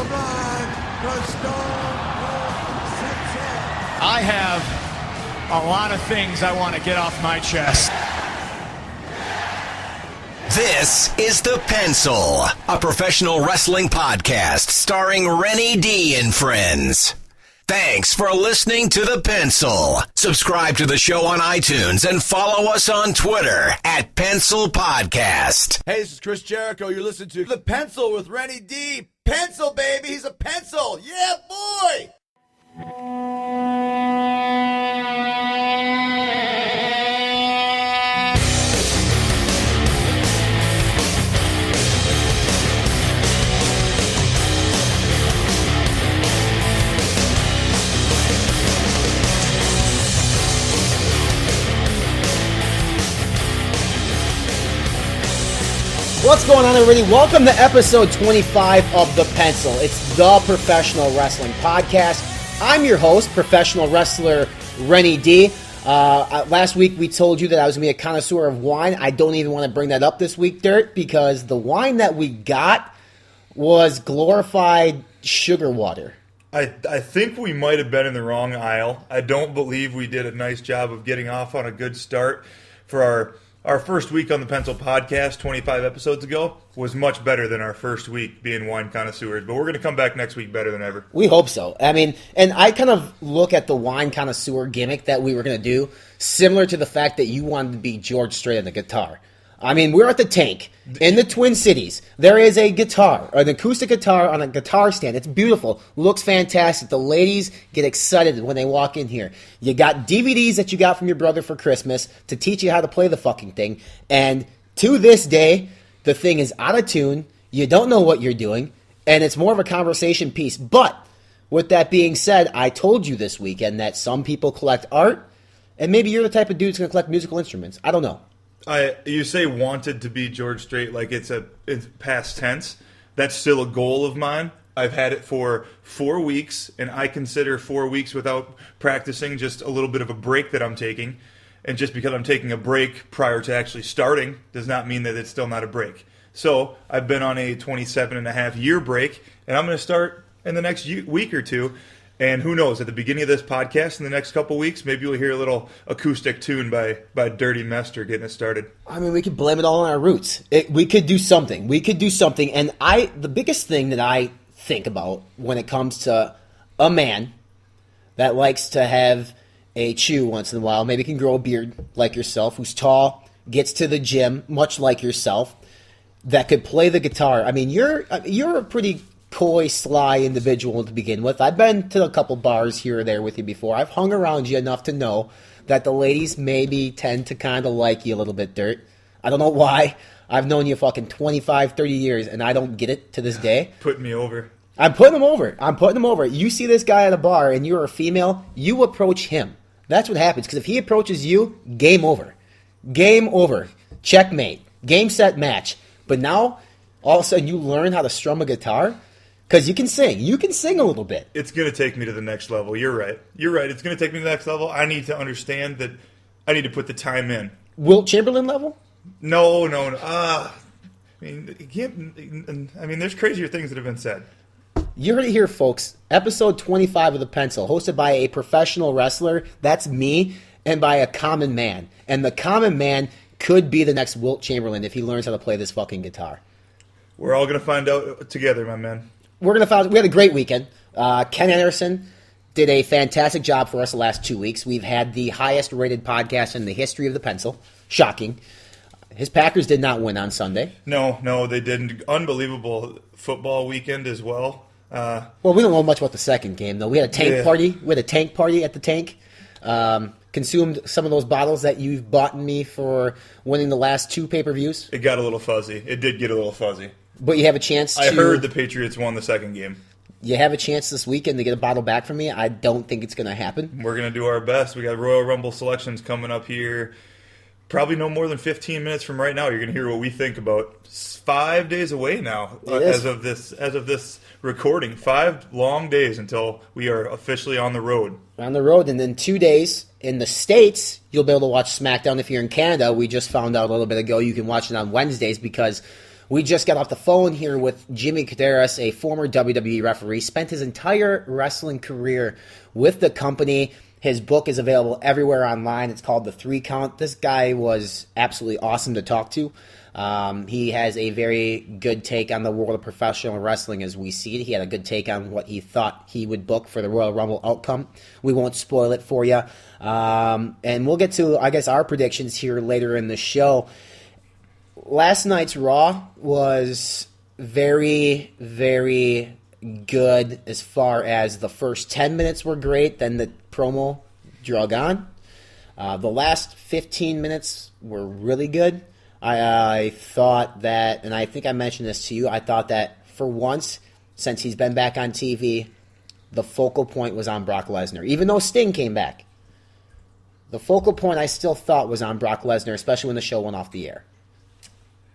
I have a lot of things I want to get off my chest. This is The Pencil, a professional wrestling podcast starring Renny D and friends. Thanks for listening to The Pencil. Subscribe to the show on iTunes and follow us on Twitter at Pencil Podcast. Hey, this is Chris Jericho. You're listening to The Pencil with Renny D. Pencil, baby. He's a pencil. Yeah, boy. What's going on, everybody? Welcome to episode 25 of The Pencil. It's the professional wrestling podcast. I'm your host, professional wrestler Renny D. Last week we told you that I was going to be a connoisseur of wine. I don't even want to bring that up this week, Dirt, because the wine that we got was glorified sugar water. I think we might have been in the wrong aisle. I don't believe we did a nice job of getting off on a good start for our first week on the Pencil podcast 25 episodes ago was much better than our first week being wine connoisseurs, but we're going to come back next week better than ever. We hope so. I mean, and I kind of look at the wine connoisseur gimmick that we were going to do similar to the fact that you wanted to be George Strait on the guitar. I mean, we're at the Tank in the Twin Cities. There is a guitar, an acoustic guitar on a guitar stand. It's beautiful. Looks fantastic. The ladies get excited when they walk in here. You got DVDs that you got from your brother for Christmas to teach you how to play the fucking thing. And to this day, the thing is out of tune. You don't know what you're doing. And it's more of a conversation piece. But with that being said, I told you this weekend that some people collect art. And maybe you're the type of dude who's going to collect musical instruments. I don't know. You say wanted to be George Strait like it's past tense. That's still a goal of mine. I've had it for 4 weeks, and I consider 4 weeks without practicing just a little bit of a break that I'm taking. And just because I'm taking a break prior to actually starting does not mean that it's still not a break. So I've been on a 27-and-a-half-year break, and I'm going to start in the next week or two. And who knows, at the beginning of this podcast in the next couple weeks, maybe you'll hear a little acoustic tune by Dirty Mester getting us started. I mean, we could blame it all on our roots. We could do something. And the biggest thing that I think about when it comes to a man that likes to have a chew once in a while, maybe can grow a beard like yourself, who's tall, gets to the gym, much like yourself, that could play the guitar. I mean, you're a pretty coy, sly individual to begin with. I've been to a couple bars here or there with you before. I've hung around you enough to know that the ladies maybe tend to kind of like you a little bit, Dirt. I don't know why. I've known you fucking 25, 30 years, and I don't get it to this day. Putting me over. I'm putting him over. You see this guy at a bar, and you're a female, you approach him. That's what happens, because if he approaches you, game over. Game over. Checkmate. Game, set, match. But now, all of a sudden, you learn how to strum a guitar. Because you can sing. You can sing a little bit. It's going to take me to the next level. You're right. It's going to take me to the next level. I need to understand that I need to put the time in. Wilt Chamberlain level? No. I mean, there's crazier things that have been said. You heard it here, folks. Episode 25 of The Pencil, hosted by a professional wrestler. That's me. And by a common man. And the common man could be the next Wilt Chamberlain if he learns how to play this fucking guitar. We're all going to find out together, my man. We had a great weekend. Ken Anderson did a fantastic job for us the last 2 weeks. We've had the highest rated podcast in the history of The Pencil. Shocking. His Packers did not win on Sunday. No, they didn't. Unbelievable football weekend as well. Well, we don't know much about the second game, though. We had a tank party. We had a tank party at the Tank. Consumed some of those bottles that you've bought me for winning the last 2 pay-per-views. It got a little fuzzy. It did get a little fuzzy. But you have a chance to... I heard the Patriots won the second game. You have a chance this weekend to get a bottle back from me. I don't think it's going to happen. We're going to do our best. We got Royal Rumble selections coming up here. Probably no more than 15 minutes from right now. You're going to hear what we think about. It's 5 days away now as of this recording. 5 long days until we are officially on the road. On the road, and then 2 days in the States, you'll be able to watch SmackDown. If you're in Canada, we just found out a little bit ago you can watch it on Wednesdays because We just got off the phone here with Jimmy Korderas, a former WWE referee, spent his entire wrestling career with the company. His book is available everywhere online. It's called The 3 Count. This guy was absolutely awesome to talk to. He has a very good take on the world of professional wrestling as we see it. He had a good take on what he thought he would book for the Royal Rumble outcome. We won't spoil it for you. And we'll get to, I guess, our predictions here later in the show. Last night's Raw was very, very good as far as the first 10 minutes were great, then the promo drug on. The last 15 minutes were really good. I thought that, and I think I mentioned this to you, I thought that for once, since he's been back on TV, the focal point was on Brock Lesnar. Even though Sting came back, the focal point I still thought was on Brock Lesnar, especially when the show went off the air.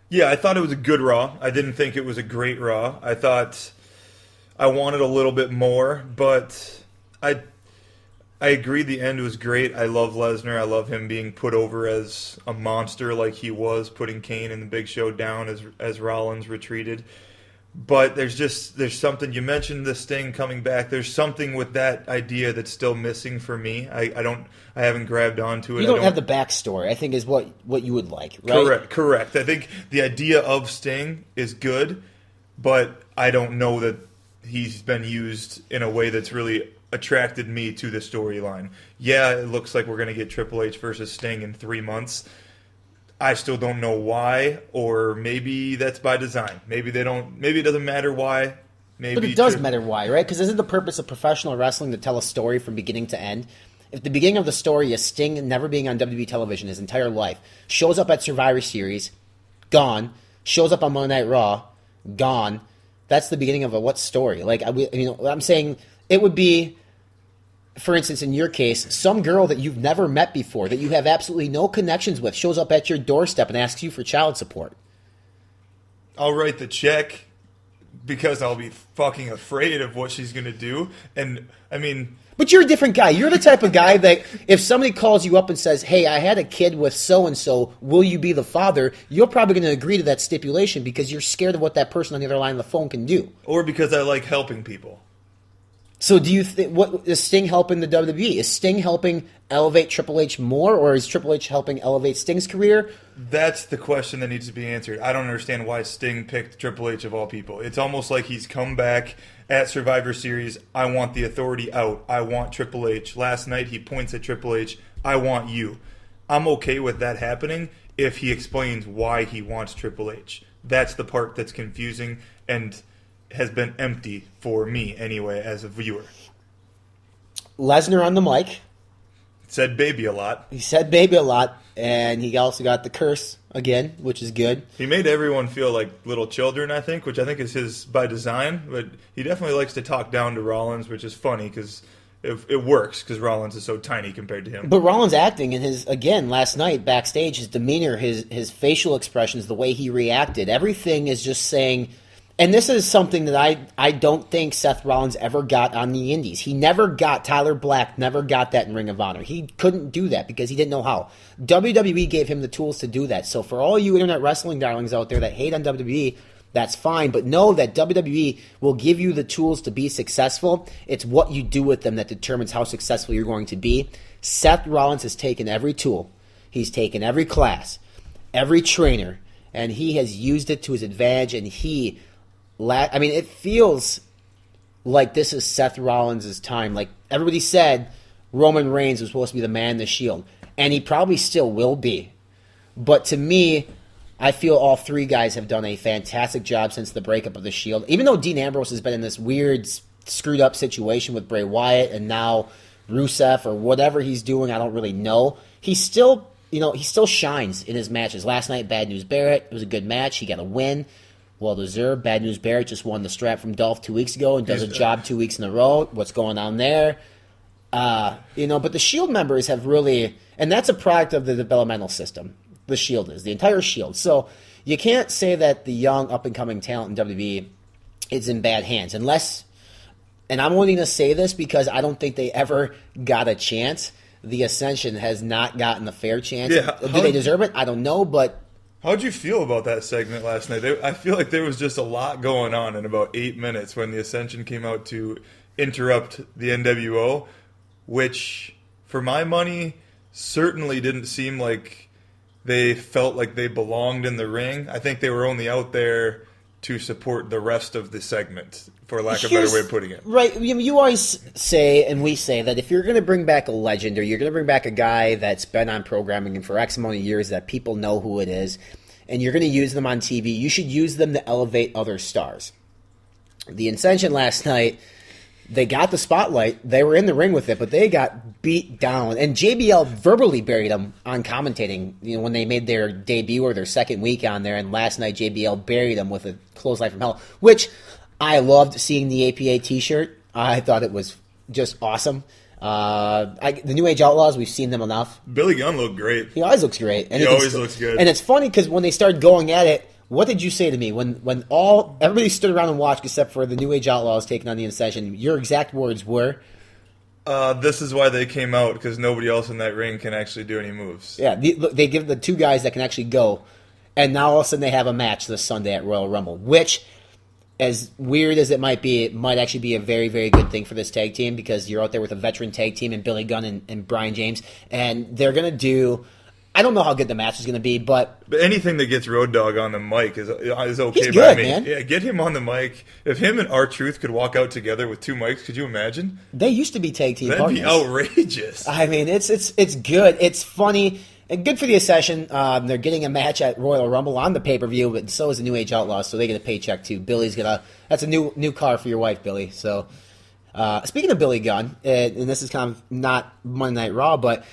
Yeah, I thought it was a good Raw. I didn't think it was a great Raw. I thought I wanted a little bit more, but I agree the end was great. I love Lesnar. I love him being put over as a monster like he was, putting Kane and the Big Show down as Rollins retreated. But there's something, you mentioned the Sting coming back. There's something with that idea that's still missing for me. I haven't grabbed onto it. You don't have the backstory, I think, is what you would like, right? Correct. I think the idea of Sting is good, but I don't know that he's been used in a way that's really attracted me to the storyline. Yeah, it looks like we're going to get Triple H versus Sting in 3 months. I still don't know why, or maybe that's by design. Maybe they don't. Maybe it doesn't matter why. Maybe but it does matter why, right? Because isn't the purpose of professional wrestling to tell a story from beginning to end? If the beginning of the story is Sting never being on WWE television his entire life, shows up at Survivor Series, gone, shows up on Monday Night Raw, gone, that's the beginning of what story? Like, I'm saying it would be, for instance, in your case, some girl that you've never met before, that you have absolutely no connections with, shows up at your doorstep and asks you for child support. I'll write the check because I'll be fucking afraid of what she's going to do. And, I mean... But you're a different guy. You're the type of guy that if somebody calls you up and says, hey, I had a kid with so-and-so, will you be the father? You're probably going to agree to that stipulation because you're scared of what that person on the other line of the phone can do. Or because I like helping people. So do you think, what is Sting helping the WWE? Is Sting helping elevate Triple H more, or is Triple H helping elevate Sting's career? That's the question that needs to be answered. I don't understand why Sting picked Triple H of all people. It's almost like he's come back at Survivor Series. I want the authority out. I want Triple H. Last night he points at Triple H. I want you. I'm okay with that happening if he explains why he wants Triple H. That's the part that's confusing and has been empty for me anyway as a viewer. Lesnar on the mic. Said baby a lot. He said baby a lot, and he also got the curse again, which is good. He made everyone feel like little children, I think, which I think is his by design, but he definitely likes to talk down to Rollins, which is funny because it works because Rollins is so tiny compared to him. But Rollins acting in his, again, last night backstage, his demeanor, his facial expressions, the way he reacted, everything is just saying... And this is something that I don't think Seth Rollins ever got on the indies. He never got, Tyler Black never got that in Ring of Honor. He couldn't do that because he didn't know how. WWE gave him the tools to do that. So for all you internet wrestling darlings out there that hate on WWE, that's fine. But know that WWE will give you the tools to be successful. It's what you do with them that determines how successful you're going to be. Seth Rollins has taken every tool. He's taken every class, every trainer, and he has used it to his advantage, and he... I mean, it feels like this is Seth Rollins' time. Like, everybody said Roman Reigns was supposed to be the man in the Shield, and he probably still will be. But to me, I feel all three guys have done a fantastic job since the breakup of the Shield. Even though Dean Ambrose has been in this weird, screwed-up situation with Bray Wyatt and now Rusev or whatever he's doing, I don't really know. He still shines in his matches. Last night, Bad News Barrett, it was a good match. He got a win. Well-deserved. Bad News Barrett just won the strap from Dolph 2 weeks ago and does a job 2 weeks in a row. What's going on there? But the Shield members have really... And that's a product of the developmental system. The Shield is. The entire Shield. So you can't say that the young, up-and-coming talent in WWE is in bad hands. Unless... And I'm only going to say this because I don't think they ever got a chance. The Ascension has not gotten a fair chance. Yeah. Do they deserve it? I don't know, but... How'd you feel about that segment last night? I feel like there was just a lot going on in about 8 minutes when the Ascension came out to interrupt the NWO, which, for my money, certainly didn't seem like they felt like they belonged in the ring. I think they were only out there to support the rest of the segment, for lack of a better way of putting it. Right. You always say, and we say, that if you're going to bring back a legend, or you're going to bring back a guy that's been on programming for X amount of years that people know who it is, and you're going to use them on TV, you should use them to elevate other stars. The Ascension last night, they got the spotlight. They were in the ring with it, but they got beat down. And JBL verbally buried them on commentating, when they made their debut or their second week on there. And last night, JBL buried them with a clothesline from hell, which I loved seeing the APA t-shirt. I thought it was just awesome. The New Age Outlaws, we've seen them enough. Billy Gunn looked great. He always looks great. And he always looks good. And it's funny because when they started going at it, what did you say to me when everybody stood around and watched except for the New Age Outlaws taking on the Ascension? Your exact words were, "This is why they came out, because nobody else in that ring can actually do any moves." Yeah, they give the two guys that can actually go, and now all of a sudden they have a match this Sunday at Royal Rumble, which, as weird as it might be, it might actually be a very, very good thing for this tag team, because you're out there with a veteran tag team and Billy Gunn and Brian James, and they're going to do... I don't know how good the match is going to be, but anything that gets Road Dogg on the mic is okay. He's by good, me. man. Yeah, get him on the mic. If him and R-Truth could walk out together with two mics, could you imagine? They used to be tag team That'd partners. be outrageous. I mean, it's good. It's funny and good for the Ascension. They're getting a match at Royal Rumble on the pay-per-view, but so is the New Age Outlaws, so they get a paycheck too. That's a new car for your wife, Billy. So, speaking of Billy Gunn, and this is kind of not Monday Night Raw, but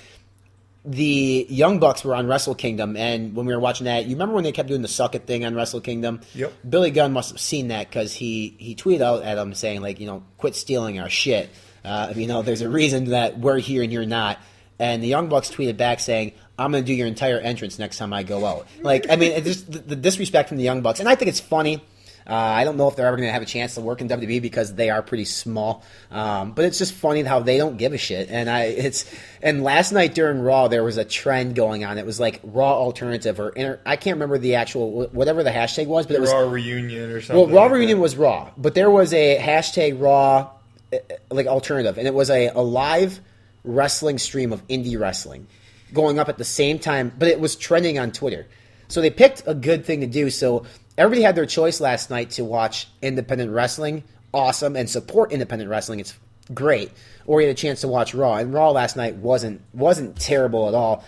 the Young Bucks were on Wrestle Kingdom, and when we were watching that, you remember when they kept doing the suck it thing on Wrestle Kingdom? Yep. Billy Gunn must have seen that, because he tweeted out at them saying, like, quit stealing our shit. There's a reason that we're here and you're not. And the Young Bucks tweeted back saying, I'm going to do your entire entrance next time I go out. It's just the disrespect from the Young Bucks. And I think it's funny. I don't know if they're ever going to have a chance to work in WWE because they are pretty small. But it's just funny how they don't give a shit. And last night during Raw, there was a trend going on. It was like Raw Alternative I can't remember the actual, whatever the hashtag was. But it was Raw Reunion or something. Well, Raw Reunion was Raw. But there was a hashtag Raw Alternative. And it was a live wrestling stream of indie wrestling going up at the same time. But it was trending on Twitter. So they picked a good thing to do. So everybody had their choice last night to watch independent wrestling, awesome, and support independent wrestling. It's great. Or you had a chance to watch Raw, and Raw last night wasn't terrible at all.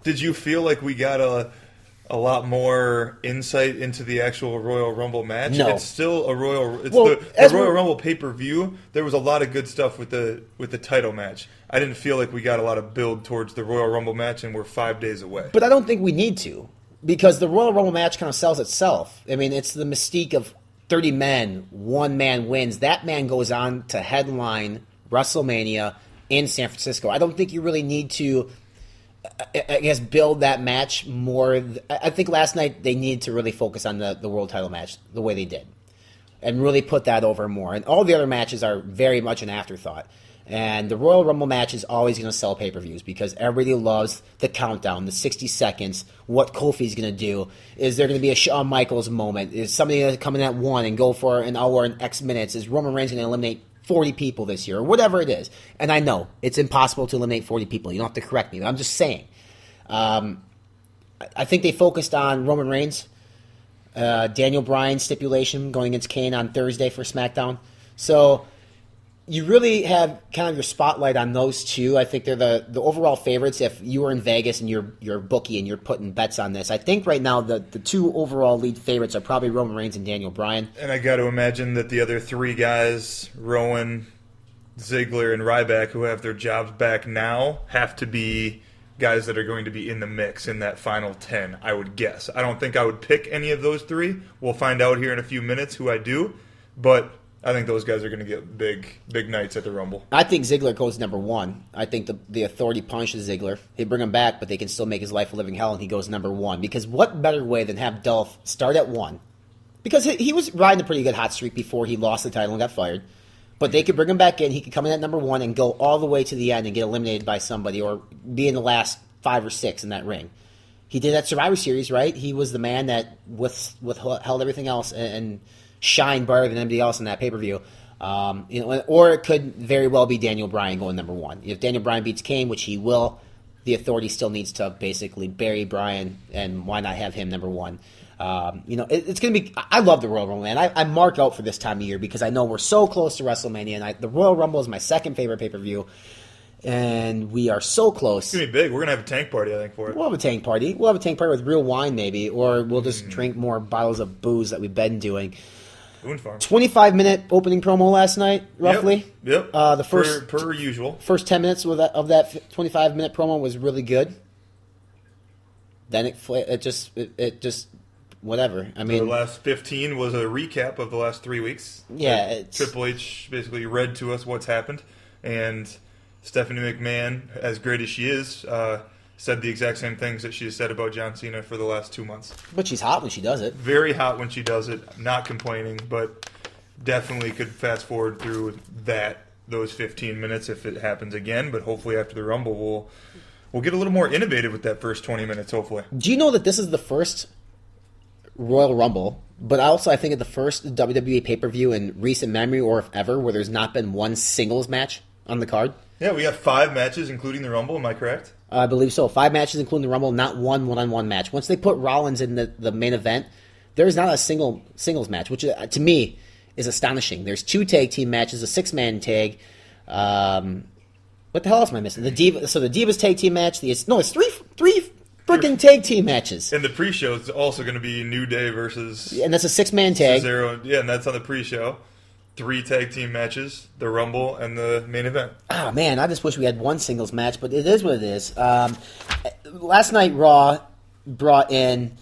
Did you feel like we got a lot more insight into the actual Royal Rumble match? No. It's still a the Royal Rumble pay-per-view. There was a lot of good stuff with the title match. I didn't feel like we got a lot of build towards the Royal Rumble match, and we're 5 days away. But I don't think we need to, because the Royal Rumble match kind of sells itself. I mean, it's the mystique of 30 men, one man wins. That man goes on to headline WrestleMania in San Francisco. I don't think you really need to, I guess, build that match more. I think last night they needed to really focus on the world title match the way they did and really put that over more. And all the other matches are very much an afterthought. And the Royal Rumble match is always going to sell pay-per-views because everybody loves the countdown, the 60 seconds, what Kofi's going to do. Is there going to be a Shawn Michaels moment? Is somebody going to come in at 1 and go for an hour and X minutes? Is Roman Reigns going to eliminate 40 people this year? Or whatever it is. And I know it's impossible to eliminate 40 people. You don't have to correct me. But I'm just saying. I think they focused on Roman Reigns, Daniel Bryan stipulation going against Kane on Thursday for SmackDown. So you really have kind of your spotlight on those two. I think they're the overall favorites. If you were in Vegas and you're a bookie and you're putting bets on this, I think right now the two overall lead favorites are probably Roman Reigns and Daniel Bryan. And I got to imagine that the other three guys, Rowan, Ziggler, and Ryback, who have their jobs back now, have to be guys that are going to be in the mix in that final 10, I would guess. I don't think I would pick any of those three. We'll find out here in a few minutes who I do. But I think those guys are going to get big nights at the Rumble. I think Ziggler goes number 1. I think the Authority punishes Ziggler. They bring him back, but they can still make his life a living hell, and he goes number 1. Because what better way than have Dolph start at 1? Because he was riding a pretty good hot streak before he lost the title and got fired. But they could bring him back in. He could come in at number 1 and go all the way to the end and get eliminated by somebody or be in the last 5 or 6 in that ring. He did that Survivor Series, right? He was the man that held everything else and shined brighter than anybody else in that pay-per-view. Or it could very well be Daniel Bryan going number one. If Daniel Bryan beats Kane, which he will, the Authority still needs to basically bury Bryan, and why not have him number one? It's going to be... I love the Royal Rumble, man. I mark out for this time of year because I know we're so close to Wrestle Mania, and the Royal Rumble is my second favorite pay-per-view, and we are so close. It's going to be big. We're going to have a tank party, I think, for it. We'll have a tank party. We'll have a tank party with real wine, maybe, or we'll just drink more bottles of booze that we've been doing. 25-minute opening promo last night, roughly. Yep. The first per usual. First 10 minutes of that 25-minute promo was really good. Then it just whatever. I mean, the last 15 was a recap of the last 3 weeks. Yeah, Triple H basically read to us what's happened, and Stephanie McMahon, as great as she is, said the exact same things that she has said about John Cena for the last 2 months. But she's hot when she does it. Very hot when she does it. Not complaining, but definitely could fast forward through those 15 minutes if it happens again. But hopefully after the Rumble, we'll get a little more innovative with that first 20 minutes, hopefully. Do you know that this is the first Royal Rumble, but I think it's the first WWE pay-per-view in recent memory, or if ever, where there's not been one singles match on the card? Yeah, we got 5 matches, including the Rumble. Am I correct? I believe so. 5 matches, including the Rumble, not one one-on-one match. Once they put Rollins in the main event, there is not a singles match, which to me is astonishing. There's 2 tag team matches, a 6-man tag. What the hell else am I missing? The Divas tag team match. It's 3 freaking tag team matches. And the pre-show is also going to be New Day versus... And that's a 6-man tag. Cesaro. Yeah, and that's on the pre-show. 3 tag team matches, the Rumble, and the main event. Oh, man, I just wish we had one singles match, but it is what it is. Last night, Raw brought in,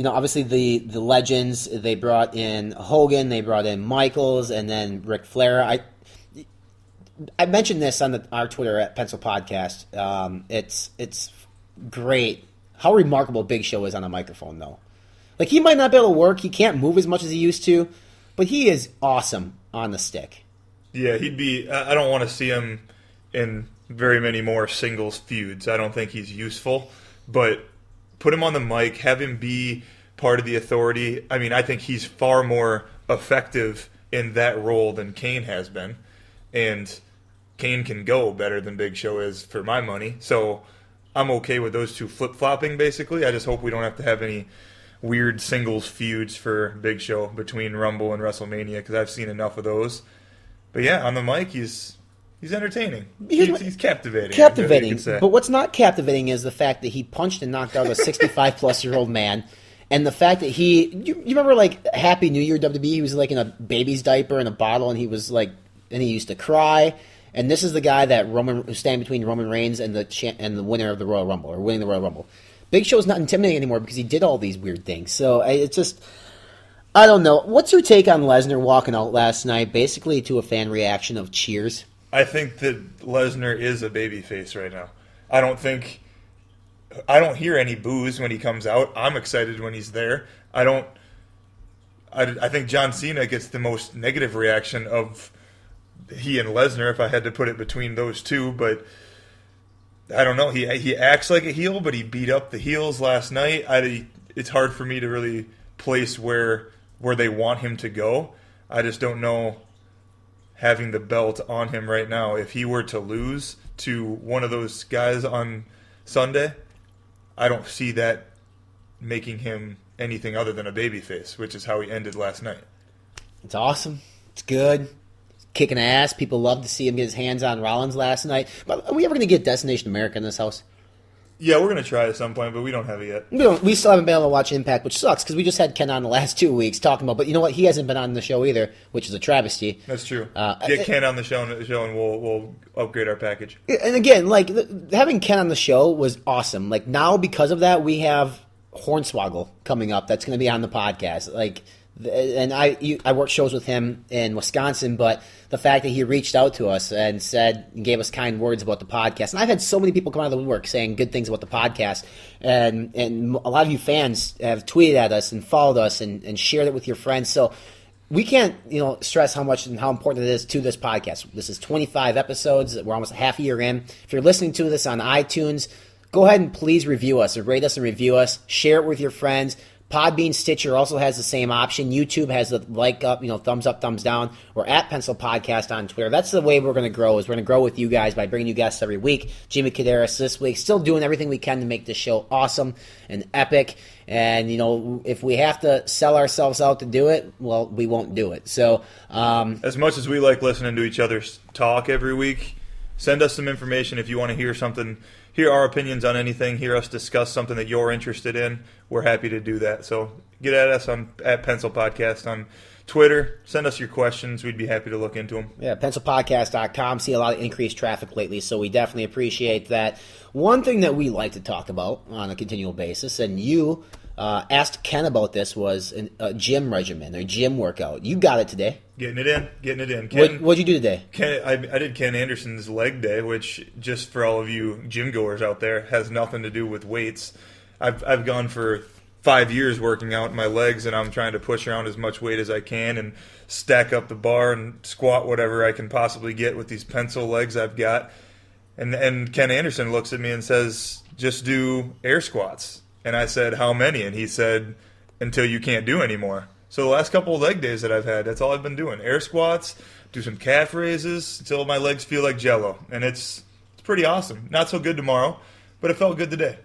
obviously the legends. They brought in Hogan, they brought in Michaels, and then Ric Flair. I mentioned this on our Twitter at Pencil Podcast. It's great how remarkable Big Show is on a microphone, though. Like, he might not be able to work. He can't move as much as he used to, but he is awesome on the stick. Yeah, he'd be... I don't want to see him in very many more singles feuds. I don't think he's useful. But put him on the mic, have him be part of the Authority. I mean, I think he's far more effective in that role than Kane has been. And Kane can go better than Big Show is, for my money. So I'm okay with those two flip-flopping, basically. I just hope we don't have to have any weird singles feuds for Big Show between Rumble and WrestleMania, because I've seen enough of those. But yeah, on the mic, he's entertaining. He's captivating. Captivating. But what's not captivating is the fact that he punched and knocked out a 65-plus-year-old man, and the fact that you remember, like, Happy New Year WWE? He was, like, in a baby's diaper in a bottle, and he was, like, and he used to cry. And this is the guy that who's standing between Roman Reigns and the winner of the Royal Rumble, or winning the Royal Rumble. Big Show's not intimidating anymore because he did all these weird things. So it's just, I don't know. What's your take on Lesnar walking out last night, basically to a fan reaction of cheers? I think that Lesnar is a babyface right now. I don't hear any boos when he comes out. I'm excited when he's there. I think John Cena gets the most negative reaction of he and Lesnar, if I had to put it between those two, but I don't know. He acts like a heel, but he beat up the heels last night. It's hard for me to really place where they want him to go. I just don't know, having the belt on him right now, if he were to lose to one of those guys on Sunday, I don't see that making him anything other than a babyface, which is how he ended last night. It's awesome. It's good. Kicking ass. People love to see him get his hands on Rollins last night. But are we ever going to get Destination America in this house? Yeah, we're going to try at some point, but we don't have it yet. We still haven't been able to watch Impact, which sucks, because we just had Ken on the last 2 weeks talking about, but you know what? He hasn't been on the show either, which is a travesty. That's true. Get Ken on the show, and we'll upgrade our package. And again, like, having Ken on the show was awesome. Like, now, because of that, we have Hornswoggle coming up that's going to be on the podcast. Like, and I worked shows with him in Wisconsin, but the fact that he reached out to us and gave us kind words about the podcast, and I've had so many people come out of the woodwork saying good things about the podcast, and a lot of you fans have tweeted at us and followed us and shared it with your friends. So we can't stress how much and how important it is to this podcast. This is 25 episodes. We're almost a half a year in. If you're listening to this on iTunes, go ahead and please review us or rate us and review us. Share it with your friends. PodBean Stitcher also has the same option. YouTube has the like up, thumbs up, thumbs down. We're at Pencil Podcast on Twitter. That's the way we're going to grow, is we're going to grow with you guys by bringing you guests every week. Jimmy Korderas this week, still doing everything we can to make this show awesome and epic. And, if we have to sell ourselves out to do it, well, we won't do it. So, as much as we like listening to each other talk every week, send us some information if you want to hear something. Hear our opinions on anything, hear us discuss something that you're interested in. We're happy to do that. So get at us at Pencil Podcast on Twitter. Send us your questions. We'd be happy to look into them. Yeah, pencilpodcast.com. See a lot of increased traffic lately, so we definitely appreciate that. One thing that we like to talk about on a continual basis, and you asked Ken about this, was a gym regimen, or gym workout. You got it today. Getting it in. Ken, what'd you do today? I did Ken Anderson's leg day, which, just for all of you gym goers out there, has nothing to do with weights. I've gone for 5 years working out my legs, and I'm trying to push around as much weight as I can and stack up the bar and squat whatever I can possibly get with these pencil legs I've got. And Ken Anderson looks at me and says, just do air squats. And I said, how many? And he said, until you can't do anymore. So the last couple of leg days that I've had, that's all I've been doing. Air squats, do some calf raises until my legs feel like Jell-O. And it's pretty awesome. Not so good tomorrow, but it felt good today.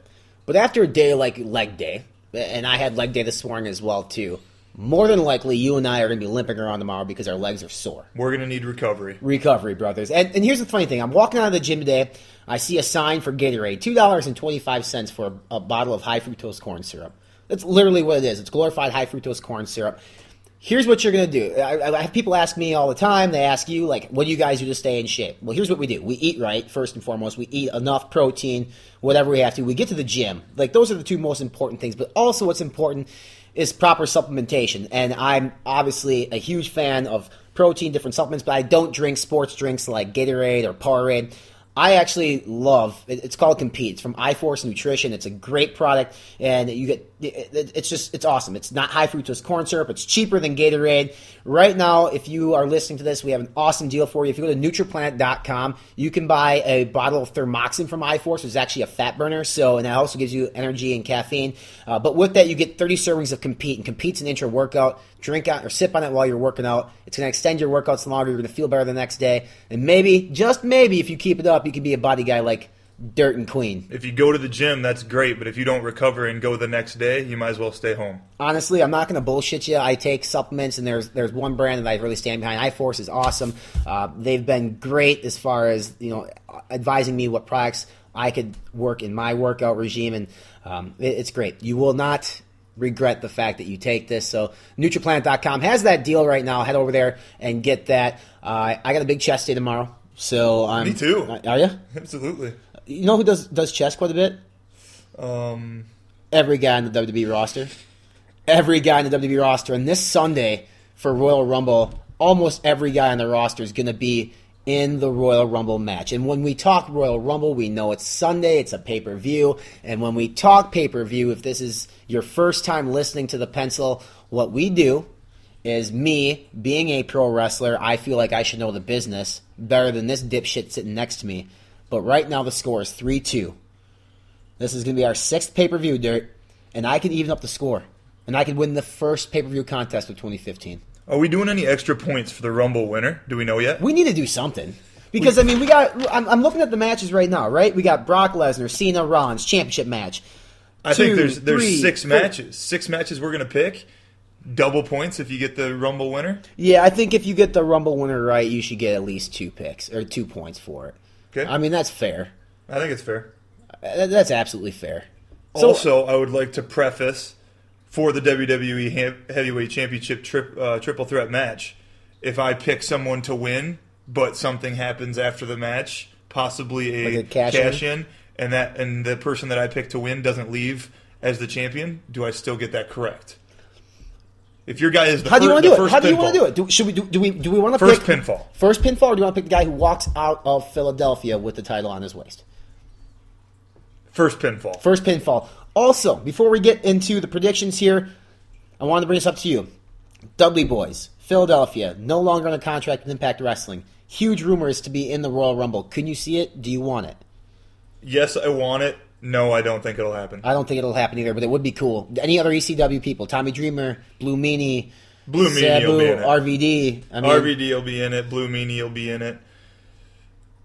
But after a day like leg day, and I had leg day this morning as well too, more than likely you and I are going to be limping around tomorrow because our legs are sore. We're going to need recovery. Recovery, brothers. And here's the funny thing. I'm walking out of the gym today. I see a sign for Gatorade, $2.25 for a bottle of high fructose corn syrup. That's literally what it is. It's glorified high fructose corn syrup. Here's what you're going to do. I have people ask me all the time. They ask you, what do you guys do to stay in shape? Well, here's what we do. We eat right, first and foremost. We eat enough protein, whatever we have to. We get to the gym. Those are the two most important things. But also what's important is proper supplementation. And I'm obviously a huge fan of protein, different supplements, but I don't drink sports drinks like Gatorade or Powerade. I actually love, it's called Compete. It's from iForce Nutrition. It's a great product, and it's awesome. It's not high fructose corn syrup. It's cheaper than Gatorade. Right now, if you are listening to this, we have an awesome deal for you. If you go to NutriPlanet.com, you can buy a bottle of Thermoxin from iForce, which is actually a fat burner, and that also gives you energy and caffeine. But with that, you get 30 servings of Compete, and Compete's an intra-workout. Drink on or sip on it while you're working out. It's going to extend your workouts longer. You're going to feel better the next day. And maybe, just maybe, if you keep it up, you can be a body guy like Dirt and Queen. If you go to the gym, that's great. But if you don't recover and go the next day, you might as well stay home. Honestly, I'm not going to bullshit you. I take supplements, and there's one brand that I really stand behind. iForce is awesome. They've been great as far as advising me what products I could work in my workout regime, and it's great. You will not regret the fact that you take this. So NutriPlanet.com has that deal right now. Head over there and get that. I got a big chest day tomorrow. So me too. Are you? Absolutely. You know who does chest quite a bit? Every guy on the WWE roster. Every guy on the WWE roster. And this Sunday for Royal Rumble, almost every guy on the roster is going to be in the Royal Rumble match. And when we talk Royal Rumble, we know it's Sunday, it's a pay-per-view. And when we talk pay-per-view, if this is your first time listening to The Pencil, what we do is, me being a pro wrestler, I feel like I should know the business better than this dipshit sitting next to me. But right now the score is 3-2. This is going to be our 6th pay-per-view, Dirt, and I can even up the score. And I could win the first pay-per-view contest of 2015. Are we doing any extra points for the Rumble winner? Do we know yet? We need to do something. Because, we got... I'm looking at the matches right now, right? We got Brock Lesnar, Cena, Rollins, championship match. I think there's 6 matches. 6 matches we're going to pick. Double points if you get the Rumble winner? Yeah, I think if you get the Rumble winner right, you should get at least 2 picks, or 2 points for it. Okay. That's fair. I think it's fair. That's absolutely fair. Also, I would like to preface, for the WWE Heavyweight Championship triple threat match, if I pick someone to win, but something happens after the match, possibly a cash in, and the person that I pick to win doesn't leave as the champion, do I still get that correct? If your guy is the How do you want to do it? How do you want to do it? Should we do we want to first pick pinfall? First pinfall, or do you want to pick the guy who walks out of Philadelphia with the title on his waist? First pinfall. First pinfall. Also, before we get into the predictions here, I wanted to bring this up to you. Dudley Boys, Philadelphia, no longer on a contract with Impact Wrestling. Huge rumors to be in the Royal Rumble. Can you see it? Do you want it? Yes, I want it. No, I don't think it'll happen. I don't think it'll happen either, but it would be cool. Any other ECW people? Tommy Dreamer, Blue Meanie, Blue Meanie Sabu, will be in it. RVD. RVD will be in it. Blue Meanie will be in it.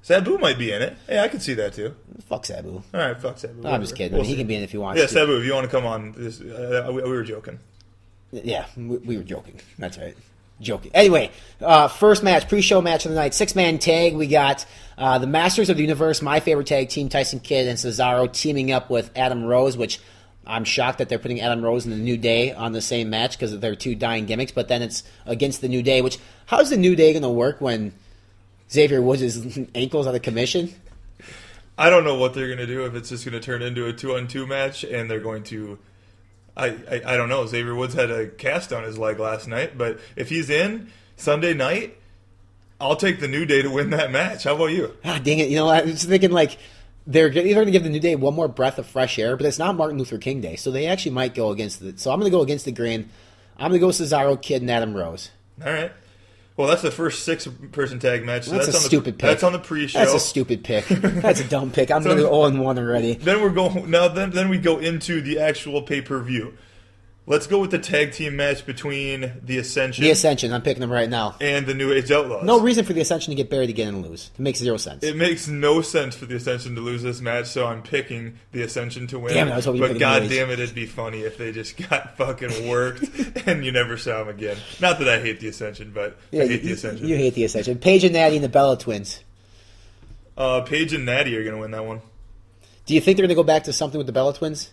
Sabu might be in it. Hey, I could see that too. Fuck Sabu. All right, fuck Sabu. No, I'm just kidding. He can be in it if he wants Yeah, to. Sabu, if you want to come on, we were joking. Yeah, we were joking. That's right. Joking. Anyway, first match, pre-show match of the night, 6-man tag. We got the Masters of the Universe, my favorite tag team, Tyson Kidd and Cesaro, teaming up with Adam Rose, which I'm shocked that they're putting Adam Rose and the New Day on the same match because they're two dying gimmicks, but then it's against the New Day, which, how's the New Day going to work when Xavier Woods' ankle's out of commission? I don't know what they're going to do, if it's just going to turn into a 2-on-2 match, and they're going to... I don't know. Xavier Woods had a cast on his leg last night, but if he's in Sunday night, I'll take the New Day to win that match. How about you? Ah, dang it. I was thinking, they're either going to give the New Day one more breath of fresh air, but it's not Martin Luther King Day, so they actually might go against it. So I'm going to go against the grain. I'm going to go Cesaro, Kidd, and Adam Rose. All right. Well, that's the first 6-person tag match. So That's a stupid pick. That's on the pre-show. That's a stupid pick. That's a dumb pick. I'm going to go 0-1 already. Then we're going now. Then we go into the actual pay-per-view. Let's go with the tag team match between the Ascension. The Ascension. I'm picking them right now. And the New Age Outlaws. No reason for the Ascension to get buried again and lose. It makes 0 sense. It makes no sense for the Ascension to lose this match, so I'm picking the Ascension to win. Damn it, I was hoping you but picked god New Age. damn it, it'd be funny if they just got fucking worked and you never saw them again. Not that I hate the Ascension, but I hate the Ascension. You hate the Ascension. Paige and Natty and the Bella Twins. Paige and Natty are going to win that one. Do you think they're going to go back to something with the Bella Twins?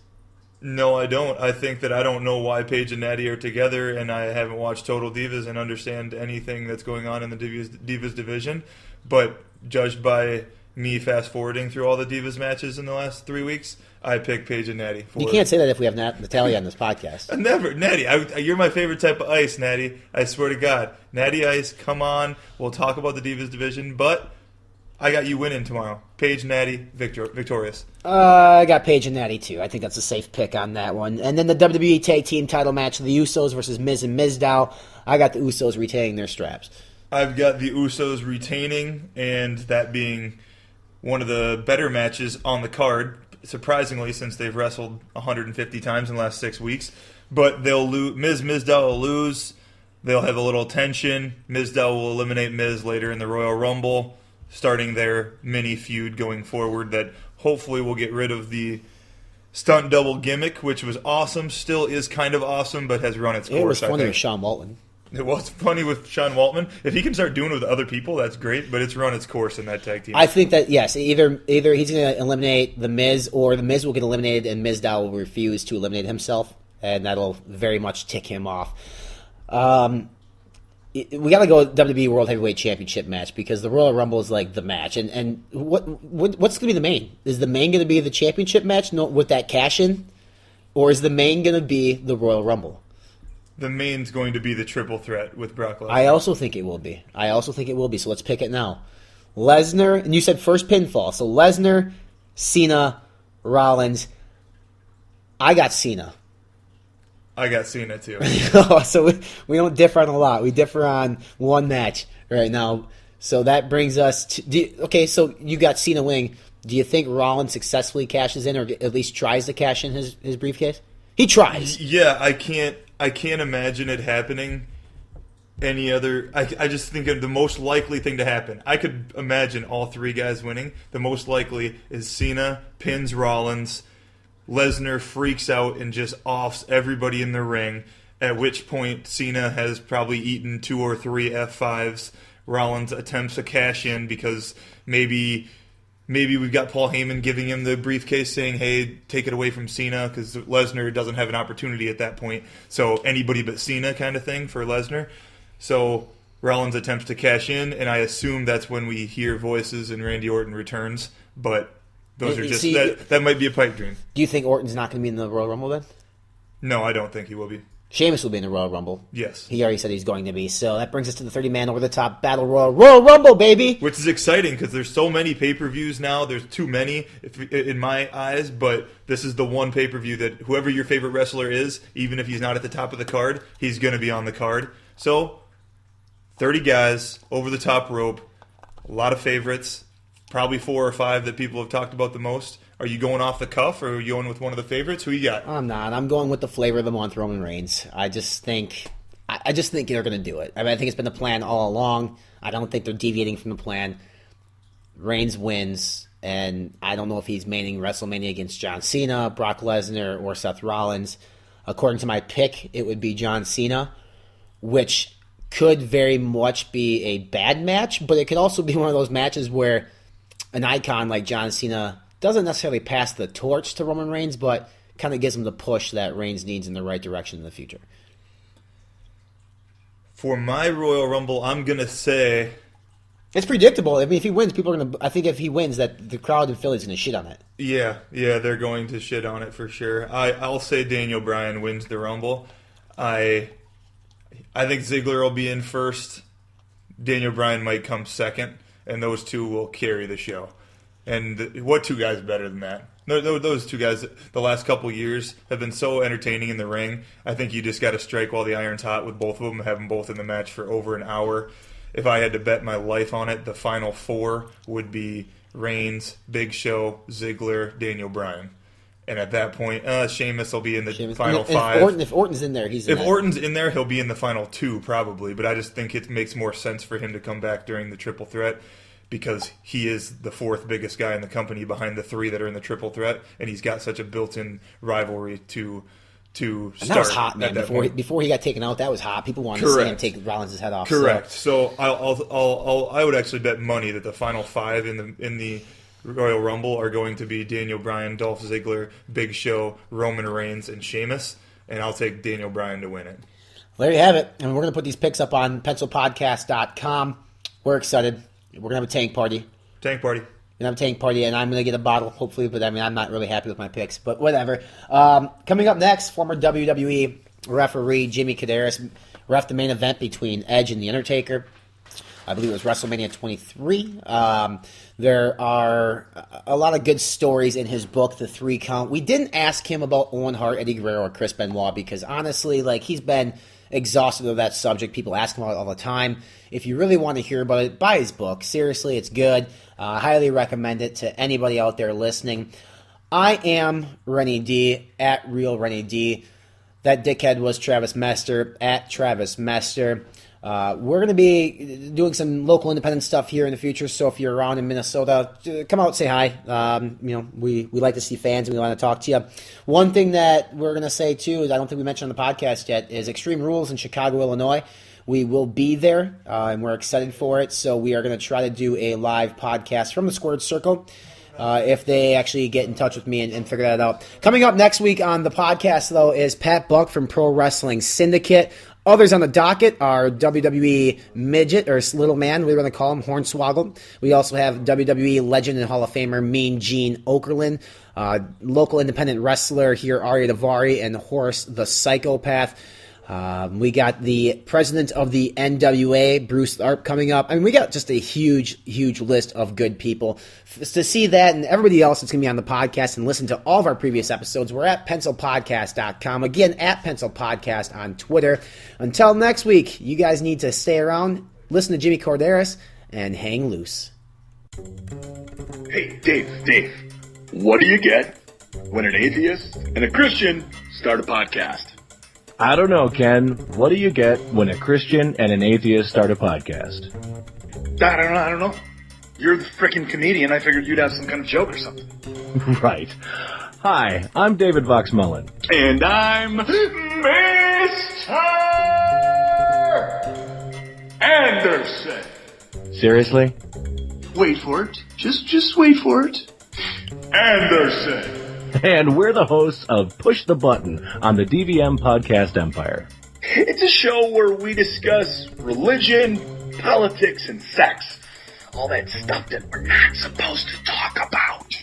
No, I don't. I think that I don't know why Paige and Natty are together, and I haven't watched Total Divas and understand anything that's going on in the Divas division. But judged by me fast-forwarding through all the Divas matches in the last 3 weeks, I pick Paige and Natty. You can't say that if we have Natalia on this podcast. Never. Natty, you're my favorite type of ice, Natty. I swear to God. Natty Ice, come on. We'll talk about the Divas division, but I got you winning tomorrow. Paige, Natty, victorious. I got Paige and Natty, too. I think that's a safe pick on that one. And then the WWE Tag Team title match, the Usos versus Miz and Mizdow. I got the Usos retaining their straps. I've got the Usos retaining, and that being one of the better matches on the card, surprisingly, since they've wrestled 150 times in the last 6 weeks. But they'll lose. Mizdow will lose. They'll have a little tension. Mizdow will eliminate Miz later in the Royal Rumble, starting their mini feud going forward that hopefully will get rid of the stunt double gimmick, which was awesome, still is kind of awesome, but has run its course. It was funny with Sean Waltman. It was funny with Sean Waltman. If he can start doing it with other people, that's great, but it's run its course in that tag team. I think that, yes, either he's going to eliminate The Miz, or The Miz will get eliminated and Mizdow will refuse to eliminate himself, and that'll very much tick him off. We got to go WWE World Heavyweight Championship match because the Royal Rumble is like the match. And what's going to be the main? Is the main going to be the championship match with that cash in? Or is the main going to be the Royal Rumble? The main's going to be the triple threat with Brock Lesnar. I also think it will be. So let's pick it now. Lesnar, and you said first pinfall. So Lesnar, Cena, Rollins. I got Cena. I got Cena too. So we don't differ on a lot. We differ on one match right now. So that brings us to... so you got Cena winning. Do you think Rollins successfully cashes in, or at least tries to cash in his briefcase? He tries. Yeah, I can't imagine it happening any other... I just think of the most likely thing to happen. I could imagine all three guys winning. The most likely is Cena pins Rollins, Lesnar freaks out and just offs everybody in the ring, at which point Cena has probably eaten 2 or 3 F5s. Rollins attempts to cash in because maybe we've got Paul Heyman giving him the briefcase saying, hey, take it away from Cena, because Lesnar doesn't have an opportunity at that point. So anybody but Cena kind of thing for Lesnar. So Rollins attempts to cash in, and I assume that's when we hear voices and Randy Orton returns. But those are just that might be a pipe dream. Do you think Orton's not going to be in the Royal Rumble then? No, I don't think he will be. Sheamus will be in the Royal Rumble. Yes. He already said he's going to be. So that brings us to the 30-man over-the-top Battle Royal Rumble, baby! Which is exciting because there's so many pay-per-views now. There's too many in my eyes, but this is the one pay-per-view that whoever your favorite wrestler is, even if he's not at the top of the card, he's going to be on the card. So, 30 guys, over the top rope, a lot of favorites, probably 4 or 5 that people have talked about the most. Are you going off the cuff, or are you going with one of the favorites? Who you got? I'm not. I'm going with the flavor of the month, Roman Reigns. I just think they're going to do it. I mean, I think it's been the plan all along. I don't think they're deviating from the plan. Reigns wins, and I don't know if he's maining WrestleMania against John Cena, Brock Lesnar, or Seth Rollins. According to my pick, it would be John Cena, which could very much be a bad match, but it could also be one of those matches where an icon like John Cena doesn't necessarily pass the torch to Roman Reigns, but kind of gives him the push that Reigns needs in the right direction in the future. For my Royal Rumble, I'm going to say... It's predictable. I mean, if he wins, people are going to... I think if he wins, that the crowd in Philly is going to shit on it. Yeah, they're going to shit on it for sure. I'll say Daniel Bryan wins the Rumble. I think Ziggler will be in first. Daniel Bryan might come second, and those two will carry the show. And what two guys better than that? Those two guys, the last couple years, have been so entertaining in the ring. I think you just got to strike while the iron's hot with both of them, have them both in the match for over an hour. If I had to bet my life on it, the final four would be Reigns, Big Show, Ziggler, Daniel Bryan. And at that point, Sheamus will be in the final five. If Orton's in there, he's in If Orton's in there, he'll be in the final two probably. But I just think it makes more sense for him to come back during the triple threat because he is the fourth biggest guy in the company behind the three that are in the triple threat. And he's got such a built-in rivalry to start. And that was hot, man. Before he got taken out, that was hot. People wanted to see him take Rollins' head off. Correct. So I would actually bet money that the final five in the Royal Rumble are going to be Daniel Bryan, Dolph Ziggler, Big Show, Roman Reigns, and Sheamus. And I'll take Daniel Bryan to win it. There you have it. And we're going to put these picks up on pencilpodcast.com. We're excited. We're going to have a tank party. Tank party. We're going to have a tank party, and I'm going to get a bottle, hopefully. But, I mean, I'm not really happy with my picks. But whatever. Coming up next, former WWE referee Jimmy Korderas ref the main event between Edge and The Undertaker. I believe it was WrestleMania 23. There are a lot of good stories in his book, The 3 Count. We didn't ask him about Owen Hart, Eddie Guerrero, or Chris Benoit because, honestly, he's been exhausted of that subject. People ask him about it all the time. If you really want to hear about it, buy his book. Seriously, it's good. I highly recommend it to anybody out there listening. I am Renny D, at Real Renny D. That dickhead was Travis Mester, at Travis Mester. We're going to be doing some local independent stuff here in the future, so if you're around in Minnesota, come out and say hi. We like to see fans, and we want to talk to you. One thing that we're going to say, too, is I don't think we mentioned on the podcast yet, is Extreme Rules in Chicago, Illinois. We will be there, and we're excited for it, so we are going to try to do a live podcast from the Squared Circle. If they actually get in touch with me and figure that out. Coming up next week on the podcast, though, is Pat Buck from Pro Wrestling Syndicate. Others on the docket are WWE Midget, or Little Man, we're going to call him, Hornswoggle. We also have WWE legend and Hall of Famer Mean Gene Okerlund. Local independent wrestler here, Arya Davari, and Horace the Psychopath. We got the president of the NWA, Bruce Tharp, coming up. I mean, we got just a huge, huge list of good people. To see that and everybody else that's going to be on the podcast and listen to all of our previous episodes, we're at pencilpodcast.com. Again, at pencilpodcast on Twitter. Until next week, you guys need to stay around, listen to Jimmy Korderas, and hang loose. Hey, Dave, what do you get when an atheist and a Christian start a podcast? I don't know, Ken. What do you get when a Christian and an atheist start a podcast? I don't know. You're the freaking comedian. I figured you'd have some kind of joke or something. Right. Hi, I'm David Vox Mullen. And I'm Mr. Anderson. Seriously? Wait for it. Just wait for it. Anderson. And we're the hosts of Push the Button on the DVM Podcast Empire. It's a show where we discuss religion, politics, and sex. All that stuff that we're not supposed to talk about.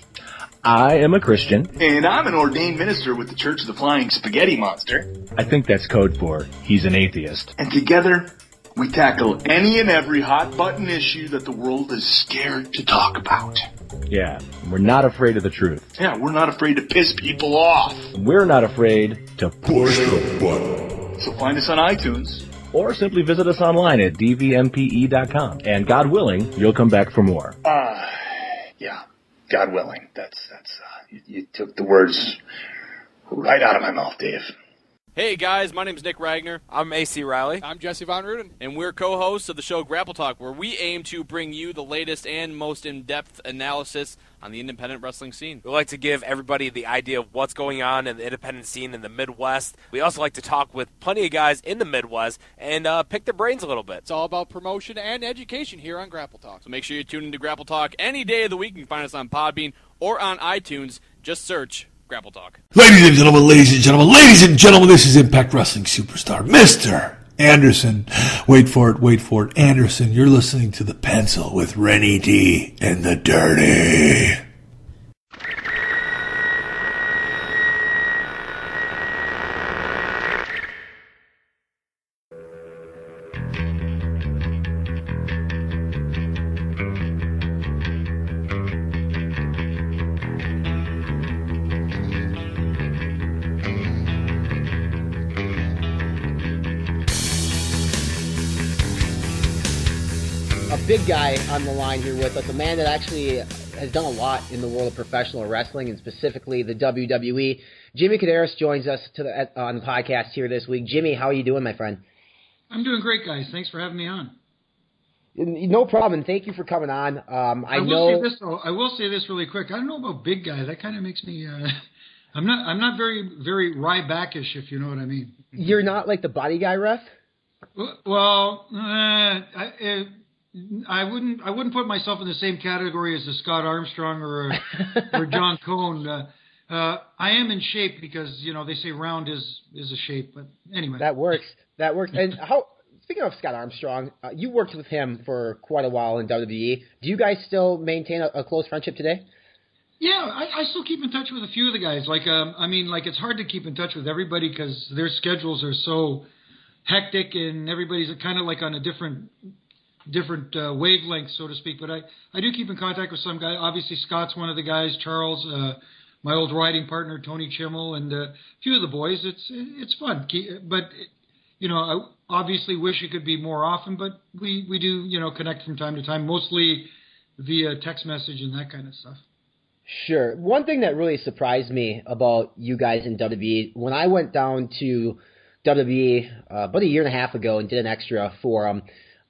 I am a Christian. And I'm an ordained minister with the Church of the Flying Spaghetti Monster. I think that's code for he's an atheist. And together, we tackle any and every hot-button issue that the world is scared to talk about. Yeah, we're not afraid of the truth. Yeah, we're not afraid to piss people off. We're not afraid to push the button. So find us on iTunes. Or simply visit us online at dvmpe.com. And God willing, you'll come back for more. Yeah, God willing. That's You took the words right out of my mouth, Dave. Hey guys, my name's Nick Ragnar. I'm AC Riley. I'm Jesse Von Ruden. And we're co-hosts of the show Grapple Talk, where we aim to bring you the latest and most in-depth analysis on the independent wrestling scene. We like to give everybody the idea of what's going on in the independent scene in the Midwest. We also like to talk with plenty of guys in the Midwest and pick their brains a little bit. It's all about promotion and education here on Grapple Talk. So make sure you tune into Grapple Talk any day of the week. You can find us on PodBean or on iTunes. Just search Grapple Talk. Ladies and gentlemen, this is Impact Wrestling superstar, Mr. Anderson. Wait for it, Anderson. You're listening to The Pencil with Renny D and the Dirty. Big guy on the line here with us, a man that actually has done a lot in the world of professional wrestling and specifically the WWE. Jimmy Korderas joins us on the podcast here this week. Jimmy, how are you doing, my friend? I'm doing great, guys. Thanks for having me on. No problem. Thank you for coming on. I will say this really quick. I don't know about big guy. That kind of makes me. I'm not very Ryback-ish, if you know what I mean. You're not like the body guy, ref? Well, I wouldn't put myself in the same category as a Scott Armstrong or John Cone. I am in shape because they say round is a shape, but anyway. That works. And speaking of Scott Armstrong, you worked with him for quite a while in WWE. Do you guys still maintain a close friendship today? Yeah, I still keep in touch with a few of the guys. It's hard to keep in touch with everybody because their schedules are so hectic and everybody's kind of like on a different wavelength, so to speak. But I do keep in contact with some guy. Obviously, Scott's one of the guys. Charles, my old riding partner, Tony Chimmel, and a few of the boys. It's fun. But I obviously wish it could be more often. But we do connect from time to time, mostly via text message and that kind of stuff. Sure. One thing that really surprised me about you guys in WWE, when I went down to WWE about a year and a half ago and did an extra for them,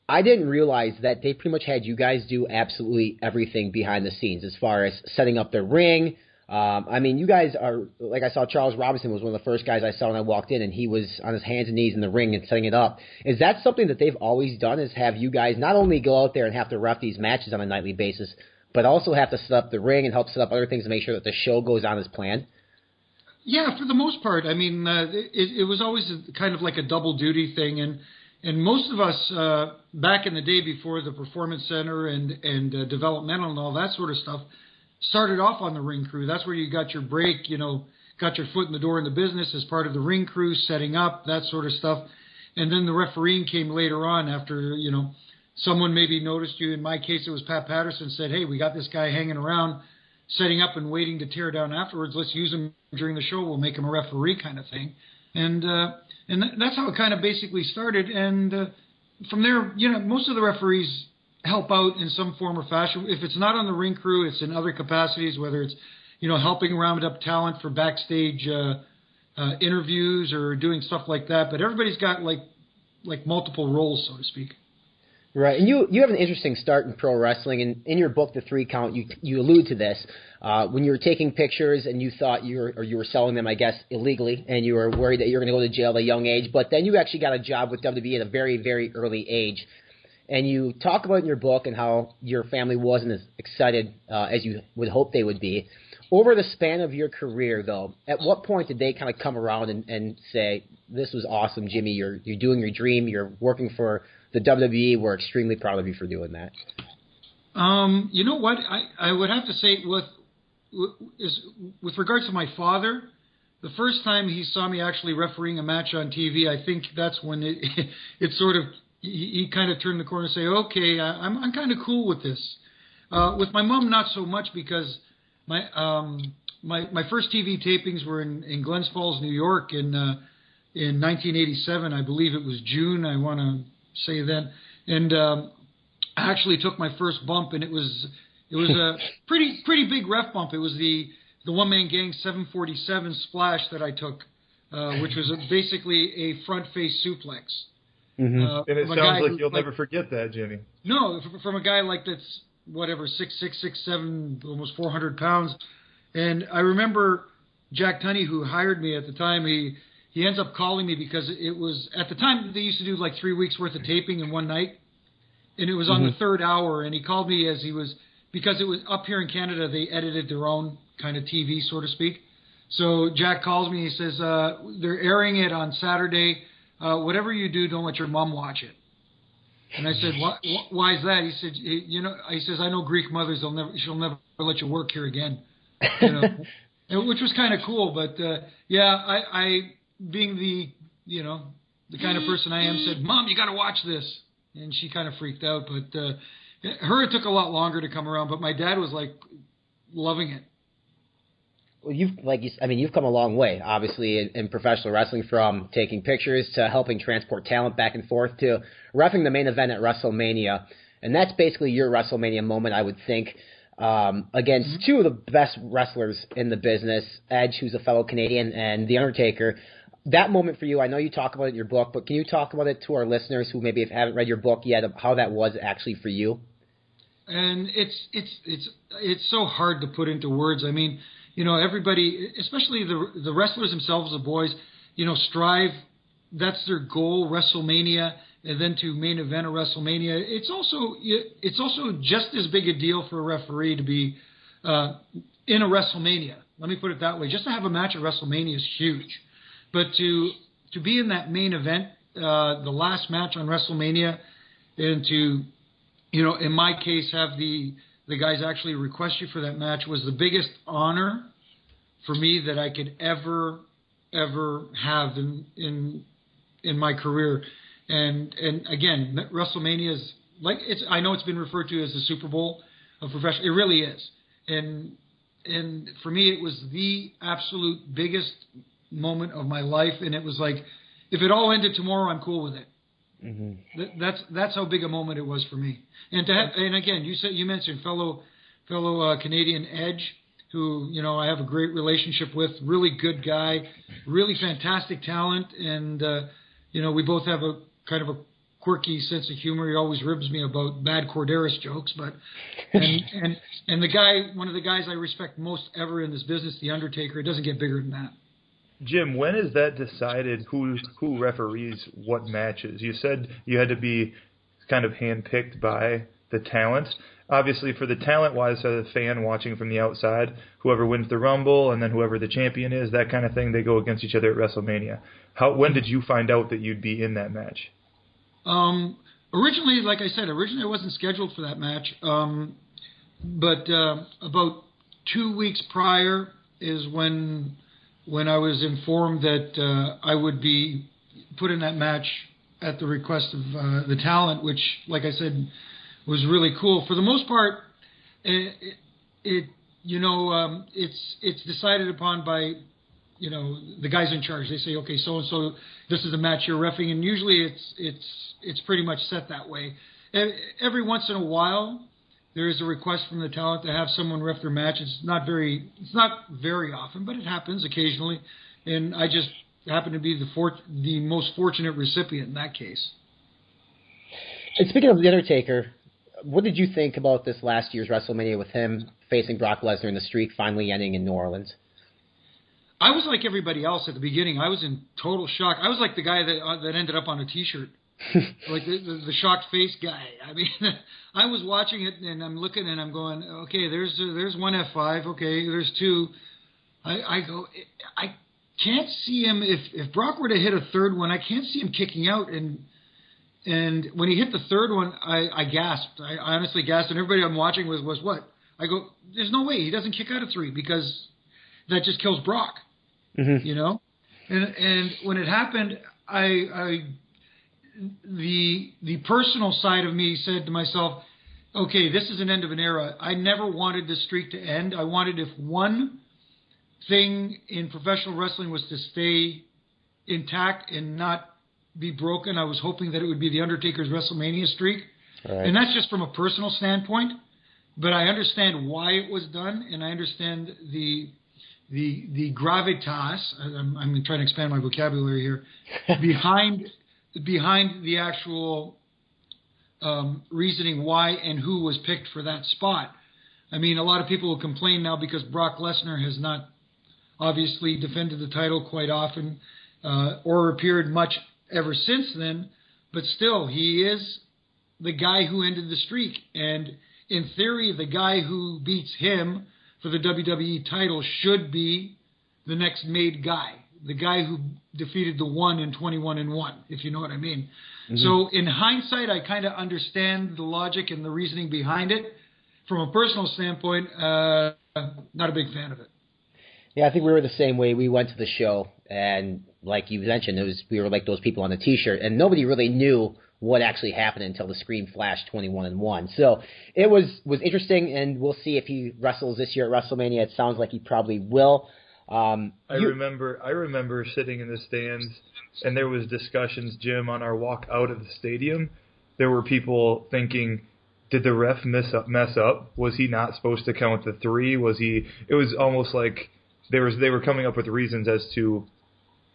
I didn't realize that they pretty much had you guys do absolutely everything behind the scenes as far as setting up their ring. You guys are, like I saw Charles Robinson was one of the first guys I saw when I walked in, and he was on his hands and knees in the ring and setting it up. Is that something that they've always done, is have you guys not only go out there and have to ref these matches on a nightly basis, but also have to set up the ring and help set up other things to make sure that the show goes on as planned? Yeah, for the most part. It was always kind of like a double duty thing, and most of us back in the day before the Performance Center and developmental and all that sort of stuff started off on the ring crew. That's where you got your break, got your foot in the door in the business as part of the ring crew, setting up, that sort of stuff. And then the refereeing came later on after, someone maybe noticed you. In my case, it was Pat Patterson said, hey, we got this guy hanging around setting up and waiting to tear down afterwards. Let's use him during the show. We'll make him a referee kind of thing. And that's how it kind of basically started. And from there, most of the referees help out in some form or fashion. If it's not on the ring crew, it's in other capacities, whether it's, helping round up talent for backstage interviews or doing stuff like that. But everybody's got like multiple roles, so to speak. Right, and you have an interesting start in pro wrestling, and in your book, The 3 Count, you allude to this. When you were taking pictures and you thought you were selling them, I guess, illegally, and you were worried that you were going to go to jail at a young age, but then you actually got a job with WWE at a very, very early age. And you talk about in your book and how your family wasn't as excited as you would hope they would be. Over the span of your career, though, at what point did they kind of come around and say, this was awesome, Jimmy, you're doing your dream, you're working for the WWE, we're extremely proud of you for doing that? You know what? I would have to say with regards to my father, the first time he saw me actually refereeing a match on TV, I think that's when it sort of, he kind of turned the corner and say, okay, I'm kind of cool with this. With my mom, not so much, because my first TV tapings were in Glens Falls, New York in 1987. I believe it was June, I want to say then. And I actually took my first bump, and it was a pretty big ref bump. It was the the one-man gang 747 splash that I took, which was basically a front-face suplex. And it sounds like you'll never forget that, Jimmy. No, from a guy like that's, whatever, 6'6", 6'7", almost 400 pounds. And I remember Jack Tunney, who hired me at the time, he ends up calling me because it was, at the time, they used to do like 3 weeks worth of taping in one night. And it was on the third hour, and he called me as he was, because it was up here in Canada, they edited their own kind of TV, so to speak. So Jack calls me, he says, they're airing it on Saturday. Whatever you do, don't let your mom watch it. And I said, why is that? He said, he says, I know Greek mothers, she'll never let you work here again. Which was kind of cool, but I being the kind of person I am, said, Mom, you got to watch this. And she kind of freaked out, but it took a lot longer to come around, but my dad was like loving it. Well, you've come a long way, obviously, in professional wrestling, from taking pictures to helping transport talent back and forth to reffing the main event at Wrestle Mania. And that's basically your WrestleMania moment, I would think, against two of the best wrestlers in the business, Edge, who's a fellow Canadian, and The Undertaker. That moment for you, I know you talk about it in your book, but can you talk about it to our listeners who maybe haven't read your book yet, of how that was actually for you? And it's so hard to put into words. I mean, everybody, especially the wrestlers themselves, the boys, strive. That's their goal, WrestleMania, and then to main event at WrestleMania. It's also just as big a deal for a referee to be in a WrestleMania. Let me put it that way. Just to have a match at WrestleMania is huge, but to be in that main event, the last match on WrestleMania, and to, in my case, have the guys actually request you for that match was the biggest honor for me that I could ever have in my career. And again, WrestleMania is I know it's been referred to as the Super Bowl of professional. It really is. And for me, it was the absolute biggest moment of my life. And it was like, if it all ended tomorrow, I'm cool with it. Mm-hmm. That's how big a moment it was for me. And and again, you mentioned fellow Canadian Edge, who I have a great relationship with. Really good guy, really fantastic talent, and we both have a kind of a quirky sense of humor. He always ribs me about bad Korderas jokes, but and the guy, one of the guys I respect most ever in this business, The Undertaker. It doesn't get bigger than that. Jim, when is that decided who referees what matches? You said you had to be kind of handpicked by the talent. Obviously, for the talent-wise, as a fan watching from the outside, whoever wins the Rumble and then whoever the champion is, that kind of thing, they go against each other at WrestleMania. When did you find out that you'd be in that match? Originally, like I said, I wasn't scheduled for that match. But about 2 weeks prior is when I was informed that I would be put in that match at the request of the talent, which, like I said, was really cool. For the most part, it's decided upon by the guys in charge. They say, okay, so and so, this is the match you're reffing, and usually it's pretty much set that way. Every once in a while, there is a request from the talent to have someone ref their match. It's not very often, but it happens occasionally, and I just happen to be the most fortunate recipient in that case. And speaking of The Undertaker, what did you think about this last year's WrestleMania with him facing Brock Lesnar and the streak finally ending in New Orleans? I was like everybody else at the beginning. I was in total shock. I was like the guy that ended up on a T-shirt. Like the shocked face guy. I mean, I was watching it and I'm looking and I'm going, okay, there's one F5. Okay, there's two. I go, I can't see him. If Brock were to hit a third one, I can't see him kicking out. And when he hit the third one, I gasped. I honestly gasped, and everybody I'm watching was what? I go, there's no way he doesn't kick out of three, because that just kills Brock. Mm-hmm. And when it happened, the personal side of me said to myself, okay, this is an end of an era. I never wanted this streak to end. I wanted, if one thing in professional wrestling was to stay intact and not be broken, I was hoping that it would be The Undertaker's WrestleMania streak. Right. And that's just from a personal standpoint. But I understand why it was done, and I understand the the gravitas. I'm trying to expand my vocabulary here. behind the actual reasoning why and who was picked for that spot. I mean, a lot of people will complain now because Brock Lesnar has not obviously defended the title quite often or appeared much ever since then, but still, he is the guy who ended the streak. And in theory, the guy who beats him for the WWE title should be the next made guy, the guy who defeated the one in 21-1, if you know what I mean. Mm-hmm. So in hindsight, I kind of understand the logic and the reasoning behind it. From a personal standpoint, not a big fan of it. Yeah, I think we were the same way. We went to the show, and like you mentioned, we were like those people on the T-shirt, and nobody really knew what actually happened until the screen flashed 21-1. So it was interesting, and we'll see if he wrestles this year at Wrestle Mania. It sounds like he probably will. I remember sitting in the stands, and there was discussions, Jim, on our walk out of the stadium. There were people thinking, did the ref mess up? Was he not supposed to count the 3? It was almost like they were coming up with reasons as to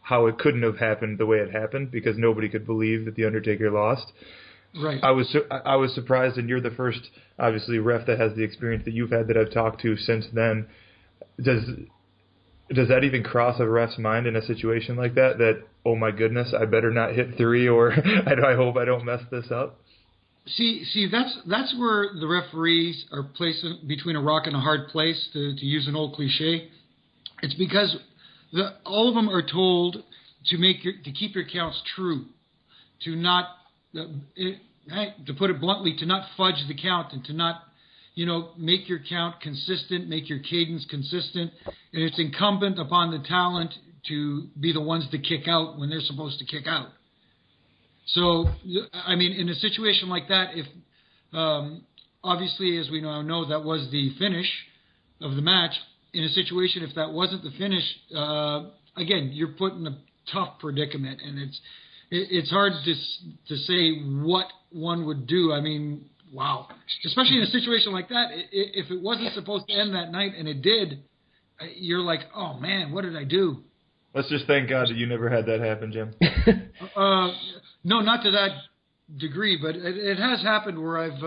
how it couldn't have happened the way it happened because nobody could believe that the Undertaker lost. Right. I was surprised, and you're the first, obviously, ref that has the experience that you've had that I've talked to since then. Does that even cross a ref's mind in a situation like that? That, oh my goodness, I better not hit 3, or I hope I don't mess this up. See, that's where the referees are placed between a rock and a hard place, to use an old cliche. It's because all of them are told to keep your counts true, to not, to put it bluntly, to not fudge the count and to not, make your count consistent, make your cadence consistent. And it's incumbent upon the talent to be the ones to kick out when they're supposed to kick out. So, I mean, in a situation like that, if obviously, as we now know, that was the finish of the match. In a situation, if that wasn't the finish, again, you're put in a tough predicament, and it's hard to say what one would do. I mean, wow. Especially in a situation like that, if it wasn't supposed to end that night and it did, you're like, oh, man, what did I do? Let's just thank God that you never had that happen, Jim. No, not to that degree, but it has happened where I've,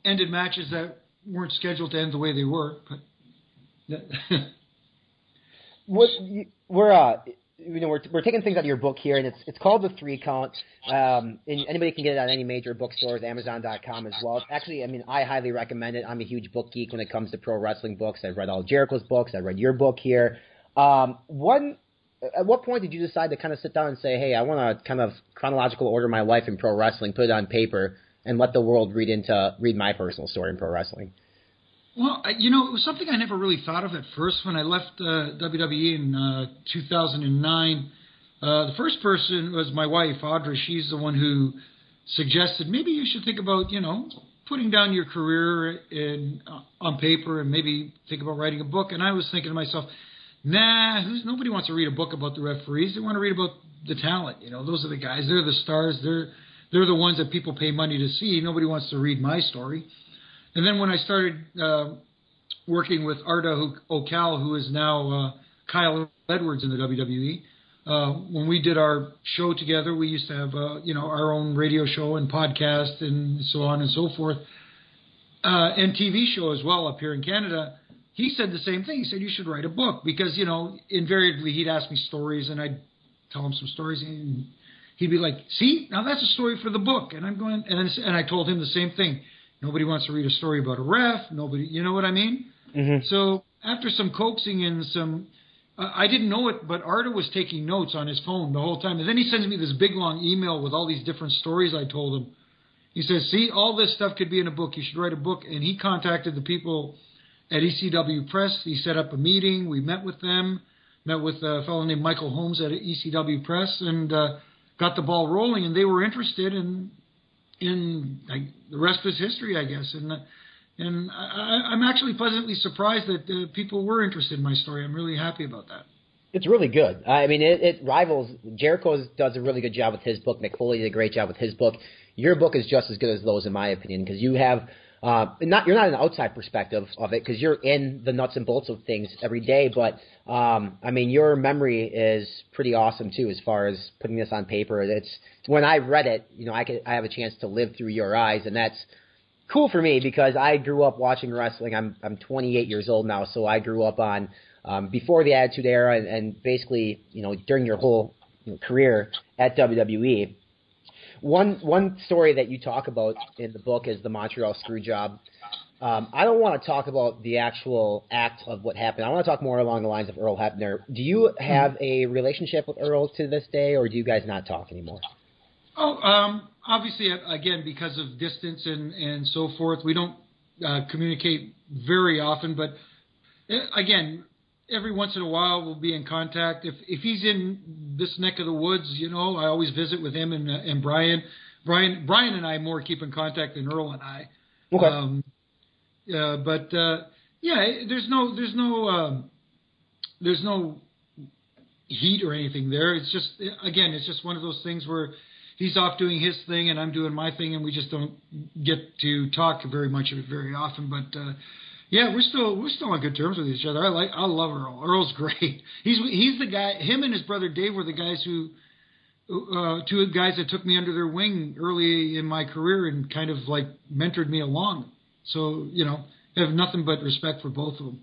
ended matches that weren't scheduled to end the way they were. But we're taking things out of your book here, and it's called The 3 Count. And anybody can get it at any major bookstores, Amazon.com as well. Actually, I mean, I highly recommend it. I'm a huge book geek when it comes to pro wrestling books. I've read all Jericho's books. I've read your book here. At what point did you decide to kind of sit down and say, hey, I want to kind of chronological order my life in pro wrestling, put it on paper, and let the world read my personal story in pro wrestling? Well, it was something I never really thought of at first. When I left WWE in 2009, the first person was my wife, Audra. She's the one who suggested maybe you should think about, putting down your career on paper and maybe think about writing a book. And I was thinking to myself, nobody wants to read a book about the referees. They want to read about the talent. Those are the guys. They're the stars. They're the ones that people pay money to see. Nobody wants to read my story. And then when I started working with Arda Okal, who is now Kyle Edwards in the WWE, when we did our show together, we used to have our own radio show and podcast and so on and so forth, and TV show as well up here in Canada. He said the same thing. He said, you should write a book because, invariably he'd ask me stories and I'd tell him some stories and he'd be like, see, now that's a story for the book. And I'm going, and I told him the same thing. Nobody wants to read a story about a ref. Nobody, you know what I mean? Mm-hmm. So after some coaxing and some, I didn't know it, but Arda was taking notes on his phone the whole time. And then he sends me this big long email with all these different stories I told him. He says, see, all this stuff could be in a book. You should write a book. And he contacted the people at ECW Press. He set up a meeting. We met with them, met with a fellow named Michael Holmes at ECW Press, and got the ball rolling. And they were interested in the rest is history, I guess. And I'm actually pleasantly surprised that people were interested in my story. I'm really happy about that. It's really good. I mean, it rivals. Jericho does a really good job with his book. Mick Foley did a great job with his book. Your book is just as good as those, in my opinion, because you have you're not an outside perspective of it because you're in the nuts and bolts of things every day. But I mean, your memory is pretty awesome too, as far as putting this on paper. It's when I read it, I have a chance to live through your eyes, and that's cool for me because I grew up watching wrestling. I'm 28 years old now, so I grew up on before the Attitude Era and basically during your whole career at WWE. One story that you talk about in the book is the Montreal Screwjob. I don't want to talk about the actual act of what happened. I want to talk more along the lines of Earl Hebner. Do you have a relationship with Earl to this day, or do you guys not talk anymore? Obviously, again, because of distance and so forth, we don't communicate very often. But again, every once in a while we'll be in contact. If he's in this neck of the woods, I always visit with him and Brian. Brian and I more keep in contact than Earl and I. Okay. There's no heat or anything there. It's just one of those things where he's off doing his thing and I'm doing my thing, and we just don't get to talk very much of it very often. But we're still on good terms with each other. I love Earl. Earl's great. He's the guy. Him and his brother Dave were the guys who two guys that took me under their wing early in my career and kind of like mentored me along. So I have nothing but respect for both of them.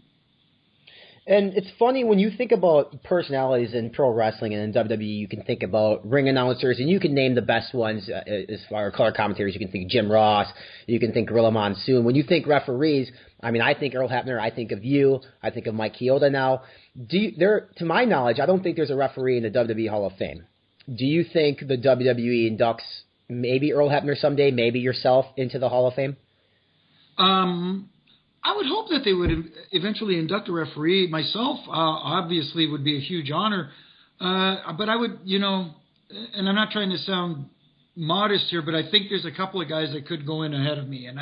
And it's funny when you think about personalities in pro wrestling and in WWE, you can think about ring announcers, and you can name the best ones as far as color commentators. You can think Jim Ross, you can think Gorilla Monsoon. When you think referees, I mean, I think Earl Hebner, I think of you, I think of Mike Chioda now. To my knowledge, I don't think there's a referee in the WWE Hall of Fame. Do you think the WWE inducts maybe Earl Hebner someday, maybe yourself, into the Hall of Fame? I would hope that they would eventually induct a referee. Myself, obviously, would be a huge honor. But I would, and I'm not trying to sound modest here, but I think there's a couple of guys that could go in ahead of me. And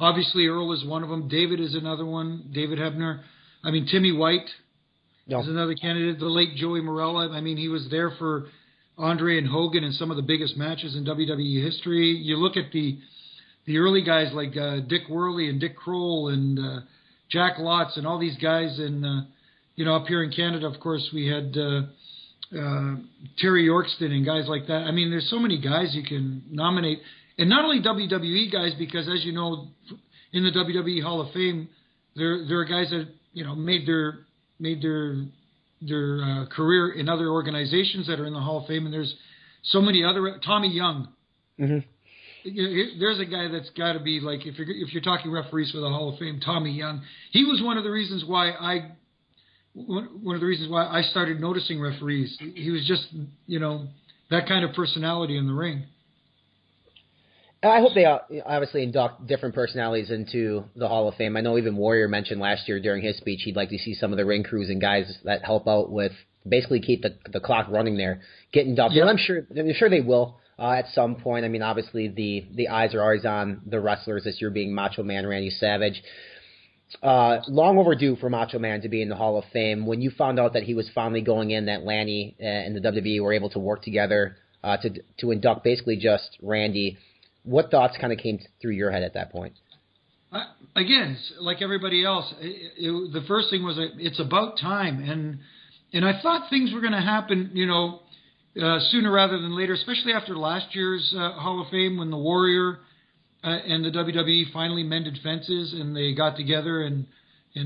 obviously, Earl is one of them. David is another one. David Hebner. I mean, Timmy White is another candidate. The late Joey Morella. I mean, he was there for Andre and Hogan in some of the biggest matches in WWE history. You look at the early guys like Dick Worley and Dick Kroll and Jack Lotz and all these guys. And, up here in Canada, of course, we had Terry Yorkston and guys like that. I mean, there's so many guys you can nominate. And not only WWE guys, because as you know, in the WWE Hall of Fame, there are guys that, made their career in other organizations that are in the Hall of Fame. And there's so many other, Tommy Young. Mm-hmm. There's a guy that's got to be like, if you're talking referees for the Hall of Fame, Tommy Young. He was one of the reasons why I started noticing referees. He was just that kind of personality in the ring. I hope they obviously induct different personalities into the Hall of Fame. I know even Warrior mentioned last year during his speech he'd like to see some of the ring crews and guys that help out with basically keep the clock running there get inducted. Yeah. And I'm sure they will. At some point. I mean, obviously the eyes are always on the wrestlers this year, being Macho Man Randy Savage. Long overdue for Macho Man to be in the Hall of Fame. When you found out that he was finally going in, that Lanny and the WWE were able to work together to induct basically just Randy, what thoughts kind of came through your head at that point? Again, like everybody else, the first thing was it's about time, and I thought things were going to happen, sooner rather than later, especially after last year's Hall of Fame when the Warrior and the WWE finally mended fences and they got together and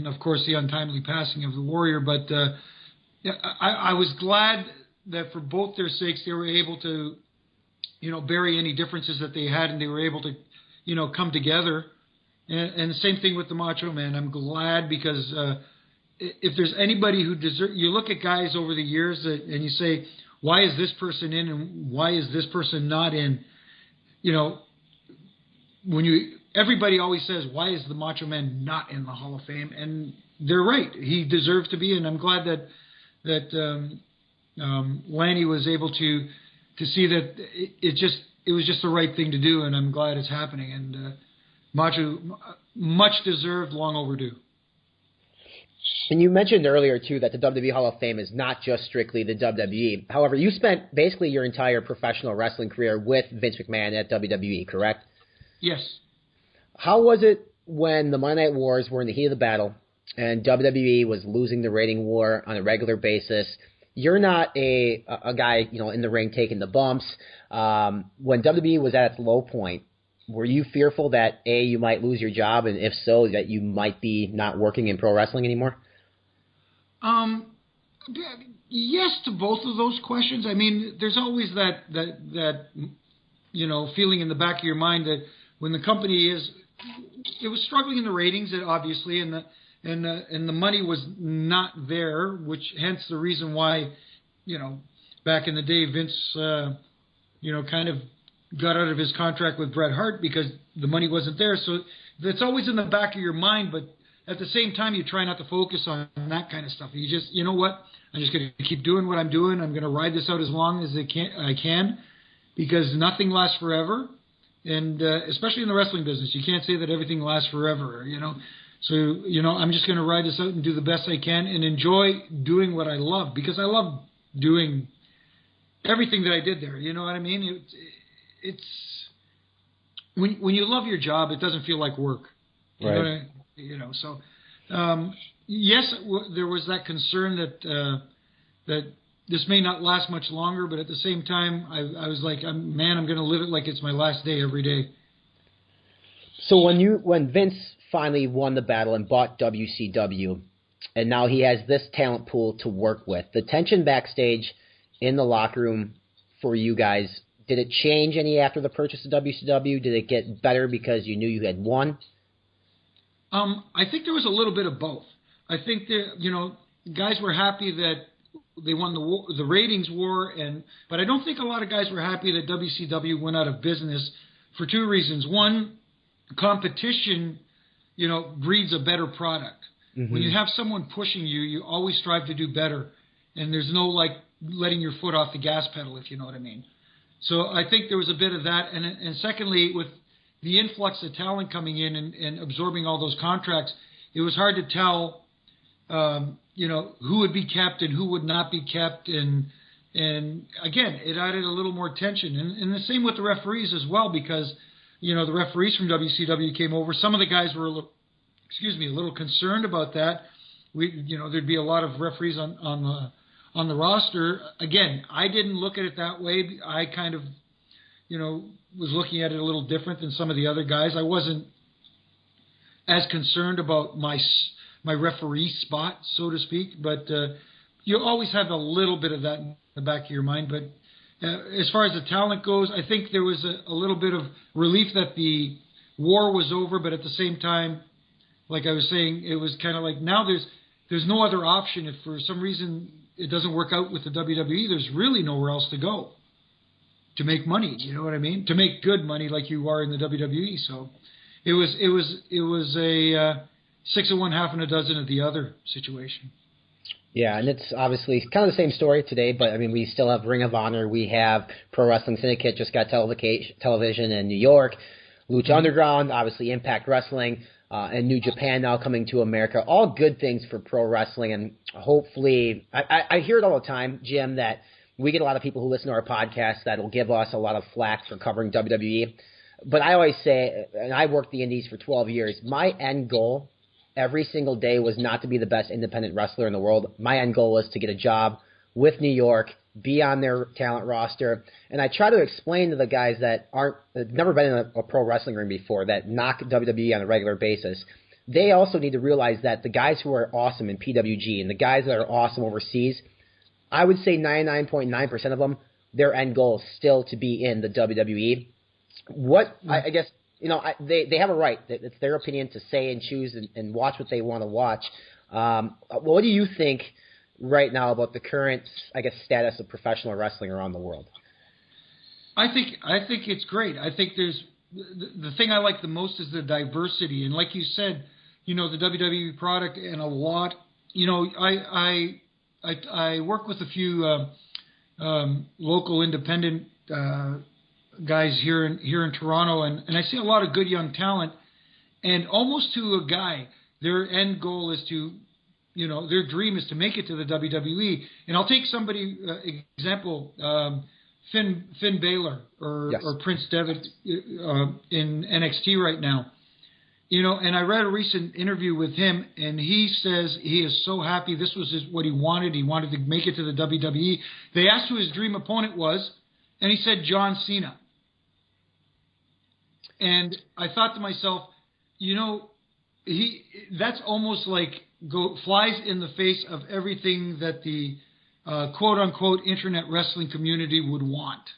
of course the untimely passing of the Warrior. But I was glad that for both their sakes they were able to, bury any differences that they had and they were able to, come together. And the same thing with the Macho Man. I'm glad because if there's anybody who deserves, you look at guys over the years and you say, why is this person in and why is this person not in? Everybody always says, why is the Macho Man not in the Hall of Fame? And they're right. He deserves to be, and I'm glad that Lanny was able to see that it was just the right thing to do, and I'm glad it's happening. And Macho, much deserved, long overdue. And you mentioned earlier, too, that the WWE Hall of Fame is not just strictly the WWE. However, you spent basically your entire professional wrestling career with Vince McMahon at WWE, correct? Yes. How was it when the Monday Night Wars were in the heat of the battle and WWE was losing the rating war on a regular basis, you're not a guy, in the ring taking the bumps. When WWE was at its low point, were you fearful that, A, you might lose your job, and if so, that you might be not working in pro wrestling anymore? Yes to both of those questions. I mean, there's always that feeling in the back of your mind that when the company it was struggling in the ratings, obviously, and the money was not there, which hence the reason why, back in the day, Vince, kind of got out of his contract with Bret Hart because the money wasn't there. So that's always in the back of your mind, but at the same time, you try not to focus on that kind of stuff. You just, you know what? I'm just going to keep doing what I'm doing. I'm going to ride this out as long as I can, because nothing lasts forever. And especially in the wrestling business, you can't say that everything lasts forever, So, I'm just going to ride this out and do the best I can and enjoy doing what I love, because I love doing everything that I did there. You know what I mean? It's when you love your job, it doesn't feel like work. Right. So yes, there was that concern that this may not last much longer, but at the same time, I was like, I'm going to live it like it's my last day every day. So when Vince finally won the battle and bought WCW, and now he has this talent pool to work with, the tension backstage in the locker room for you guys, did it change any after the purchase of WCW? Did it get better because you knew you had won? I think there was a little bit of both. I think that, guys were happy that they won the ratings war, but I don't think a lot of guys were happy that WCW went out of business for two reasons. One, competition, breeds a better product. Mm-hmm. When you have someone pushing you, you always strive to do better, and there's no letting your foot off the gas pedal, if you know what I mean. So I think there was a bit of that, and secondly, with the influx of talent coming in and absorbing all those contracts, it was hard to tell, who would be kept and who would not be kept. And again, it added a little more tension. And the same with the referees as well, because, the referees from WCW came over. Some of the guys were, a little concerned about that. There'd be a lot of referees on the roster. Again, I didn't look at it that way. I kind of, was looking at it a little different than some of the other guys. I wasn't as concerned about my referee spot, so to speak, but you always have a little bit of that in the back of your mind. But as far as the talent goes, I think there was a little bit of relief that the war was over, but at the same time, like I was saying, it was kind of like now there's no other option. If for some reason it doesn't work out with the WWE, there's really nowhere else to go to make money. You know what I mean? To make good money like you are in the WWE. So it was a 6 of one, half and a dozen of the other situation. Yeah, and it's obviously kind of the same story today, but I mean, we still have Ring of Honor. We have Pro Wrestling Syndicate just got television in New York. Lucha Underground, obviously Impact Wrestling, and New Japan now coming to America. All good things for pro wrestling, and hopefully, I hear it all the time, Jim, that we get a lot of people who listen to our podcast that will give us a lot of flack for covering WWE. But I always say, and I worked the indies for 12 years, my end goal every single day was not to be the best independent wrestler in the world. My end goal was to get a job with New York, be on their talent roster. And I try to explain to the guys that have never been in a pro wrestling ring before, that knock WWE on a regular basis, they also need to realize that the guys who are awesome in PWG and the guys that are awesome overseas, I would say 99.9% of them, their end goal is still to be in the WWE. I guess, they have a right. It's their opinion to say and choose and watch what they want to watch. What do you think right now about the current, I guess, status of professional wrestling around the world? I think it's great. I think there's the thing I like the most is the diversity, and like you said, the WWE product and a lot. I work with a few local independent guys here in Toronto, and I see a lot of good young talent, and almost to a guy, their end goal is to, their dream is to make it to the WWE. And I'll take somebody, example, Finn Balor or Prince Devitt in NXT right now. And I read a recent interview with him, and he says he is so happy. This was what he wanted. He wanted to make it to the WWE. They asked who his dream opponent was, and he said John Cena. And I thought to myself, that's almost like flies in the face of everything that the quote-unquote internet wrestling community would want.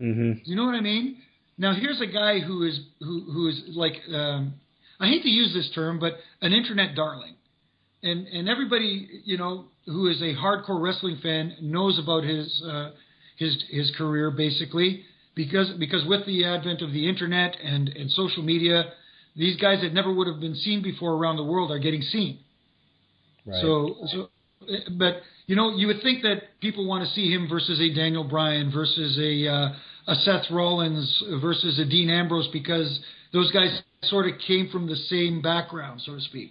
Mm-hmm. You know what I mean? Now, here's a guy who is like, I hate to use this term, but an internet darling. And everybody, who is a hardcore wrestling fan knows about his career, basically, because with the advent of the internet and social media, these guys that never would have been seen before around the world are getting seen. Right. But you would think that people want to see him versus a Daniel Bryan, versus a Seth Rollins, versus a Dean Ambrose, because those guys sort of came from the same background, so to speak.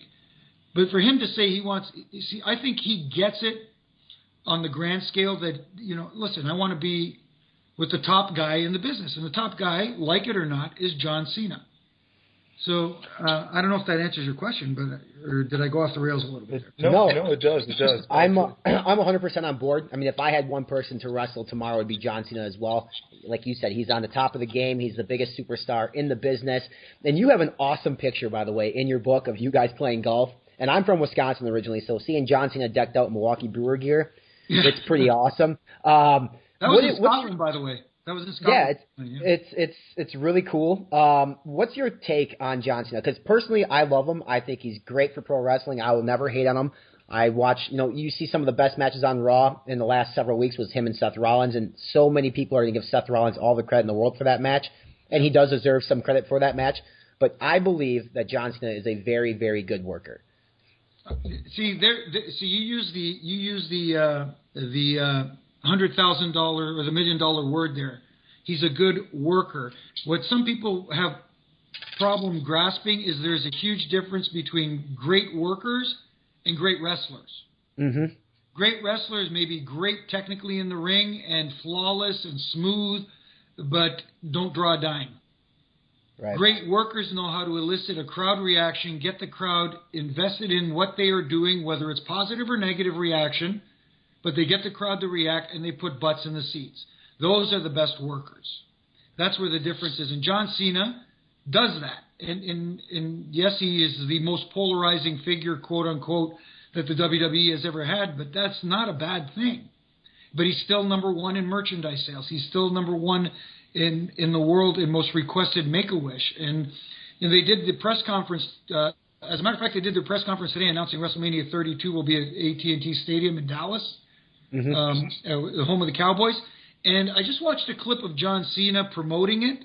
But for him to say he wants, I think he gets it on the grand scale that, listen, I want to be with the top guy in the business. And the top guy, like it or not, is John Cena. So I don't know if that answers your question, or did I go off the rails a little bit? No, it does. It does. I'm 100% on board. I mean, if I had one person to wrestle tomorrow, it would be John Cena as well. Like you said, he's on the top of the game. He's the biggest superstar in the business. And you have an awesome picture, by the way, in your book of you guys playing golf. And I'm from Wisconsin originally, so seeing John Cena decked out in Milwaukee Brewer gear, it's pretty awesome. That was in Scotland, by the way. That was in Scotland. Yeah, it's really cool. What's your take on John Cena? Because personally, I love him. I think he's great for pro wrestling. I will never hate on him. I watch, you see some of the best matches on Raw in the last several weeks was him and Seth Rollins, and so many people are going to give Seth Rollins all the credit in the world for that match, and he does deserve some credit for that match. But I believe that John Cena is a very, very good worker. See, you use the $100,000 or the $1 million word there. He's a good worker. What some people have problem grasping is there's a huge difference between great workers and great wrestlers. Mm-hmm. Great wrestlers may be great technically in the ring and flawless and smooth, but don't draw a dime. Right. Great workers know how to elicit a crowd reaction, get the crowd invested in what they are doing, whether it's positive or negative reaction, but they get the crowd to react and they put butts in the seats. Those are the best workers. That's where the difference is. And John Cena does that. And yes, he is the most polarizing figure, quote unquote, that the WWE has ever had, but that's not a bad thing. But he's still number one in merchandise sales. He's still number one in the world in most requested Make-A-Wish. And they did the press conference, as a matter of fact, they did their press conference today announcing WrestleMania 32 will be at AT&T Stadium in Dallas, the home of the Cowboys. And I just watched a clip of John Cena promoting it.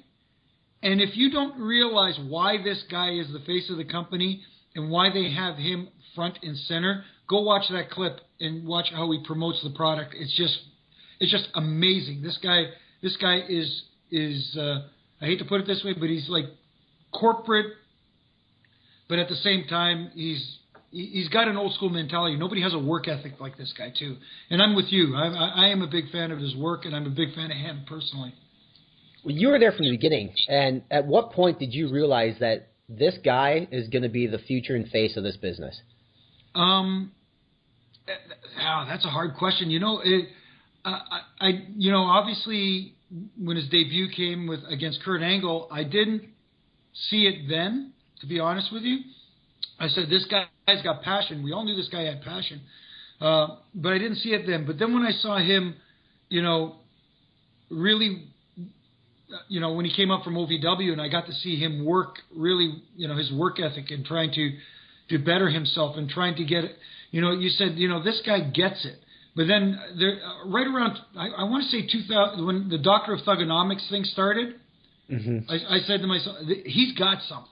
And if you don't realize why this guy is the face of the company and why they have him front and center, go watch that clip and watch how he promotes the product. It's just amazing. This guy is I hate to put it this way, but he's like corporate, but at the same time he's got an old school mentality. Nobody has a work ethic like this guy too. And I'm with you. I am a big fan of his work, and I'm a big fan of him personally. Well, you were there from the beginning, and at what point did you realize that this guy is going to be the future and face of this business? That's a hard question. Obviously when his debut came against Kurt Angle, I didn't see it then, to be honest with you. I said, this guy's got passion. We all knew this guy had passion. But I didn't see it then. But then when I saw him, really, when he came up from OVW and I got to see him work really, his work ethic and trying to better himself and trying to get it, you said, this guy gets it. But then right around, I want to say 2000, when the Doctor of Thugonomics thing started, I said to myself, he's got something.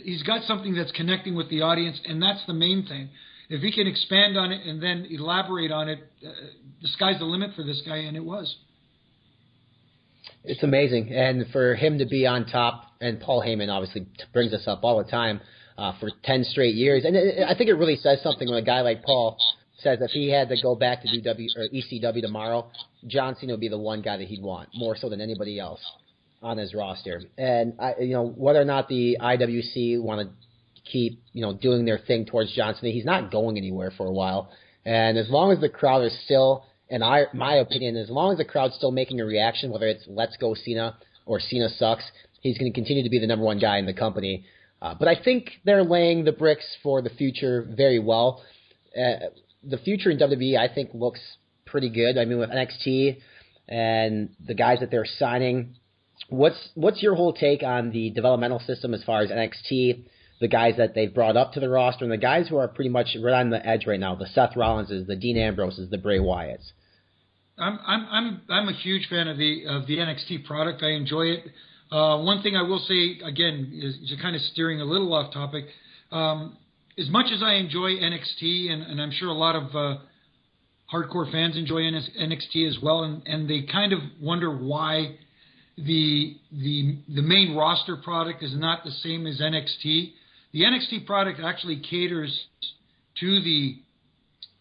He's got something that's connecting with the audience, and that's the main thing. If he can expand on it and then elaborate on it, the sky's the limit for this guy, and it was. It's amazing. And for him to be on top, and Paul Heyman obviously brings us up all the time for 10 straight years. And I think it really says something when a guy like Paul says if he had to go back to ECW tomorrow, John Cena would be the one guy that he'd want, more so than anybody else on his roster. And, whether or not the IWC want to keep, doing their thing towards John Cena. He's not going anywhere for a while. And as long as the crowd is still, my opinion, as long as the crowd's still making a reaction, whether it's Let's Go Cena or Cena sucks, he's going to continue to be the number one guy in the company. But I think they're laying the bricks for the future very well. The future in WWE, I think, looks pretty good. I mean, with NXT and the guys that they're signing, what's your whole take on the developmental system as far as NXT, the guys that they've brought up to the roster, and the guys who are pretty much right on the edge right now, the Seth Rollinses, the Dean Ambroses, the Bray Wyatts? I'm a huge fan of the NXT product. I enjoy it. One thing I will say, again, is you're kind of steering a little off topic. As much as I enjoy NXT, and I'm sure a lot of hardcore fans enjoy NXT as well, and they kind of wonder why the main roster product is not the same as NXT. The NXT product actually caters to the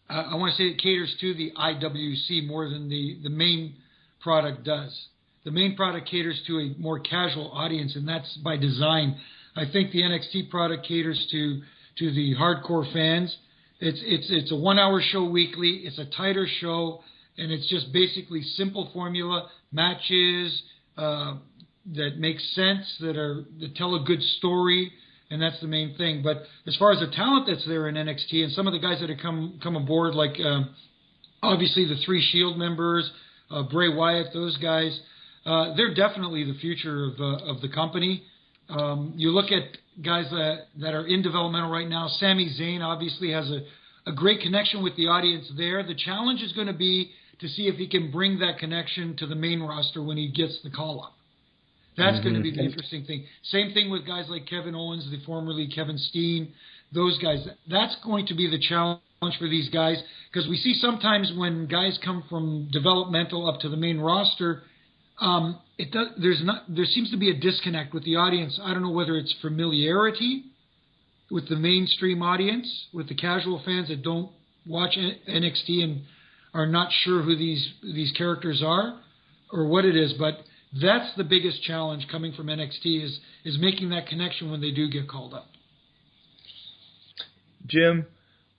I want to say it caters to the IWC more than the main product does. The main product caters to a more casual audience, and that's by design. I think the NXT product caters to the hardcore fans. It's a 1 hour show weekly. It's a tighter show, and it's just basically simple formula matches that make sense, that tell a good story, and that's the main thing. But as far as the talent that's there in NXT, and some of the guys that have come aboard, like obviously the 3 Shield members, Bray Wyatt, those guys, they're definitely the future of the company. You look at guys that are in developmental right now. Sami Zayn obviously has a great connection with the audience there. The challenge is going to be to see if he can bring that connection to the main roster when he gets the call-up. That's going to be the interesting thing. Same thing with guys like Kevin Owens, the formerly Kevin Steen, those guys. That's going to be the challenge for these guys, because we see sometimes when guys come from developmental up to the main roster, there seems to be a disconnect with the audience. I don't know whether it's familiarity with the mainstream audience, with the casual fans that don't watch NXT and are not sure who these characters are, or what it is. But that's the biggest challenge coming from NXT is making that connection when they do get called up. Jim,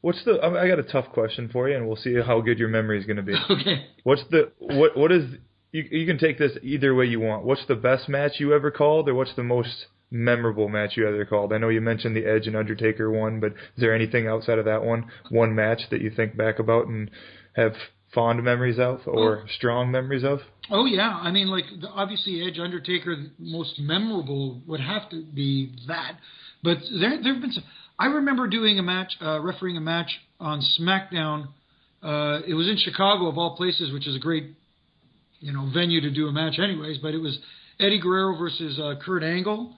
I got a tough question for you, and we'll see how good your memory is going to be. Okay. What is you can take this either way you want. What's the best match you ever called, or what's the most memorable match you ever called? I know you mentioned the Edge and Undertaker one, but is there anything outside of that one match that you think back about and have fond memories of, or strong memories of? Oh yeah, I mean, like obviously Edge, Undertaker, the most memorable would have to be that. But there've been some. I remember doing a match, refereeing a match on SmackDown. It was in Chicago of all places, which is a great, venue to do a match anyways. But it was Eddie Guerrero versus Kurt Angle,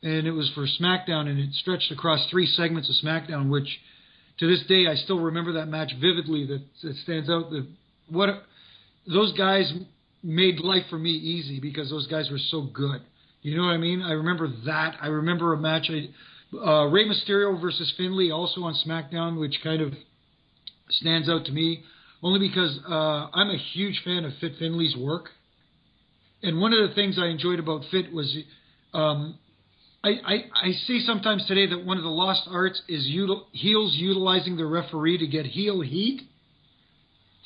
and it was for SmackDown, and it stretched across 3 segments of SmackDown, which to this day I still remember that match vividly. That stands out. Those guys made life for me easy because those guys were so good. You know what I mean? I remember that. I remember a match, Rey Mysterio versus Finlay, also on SmackDown, which kind of stands out to me, only because I'm a huge fan of Fit Finlay's work. And one of the things I enjoyed about Fit was, I say sometimes today that one of the lost arts is heels utilizing the referee to get heel heat.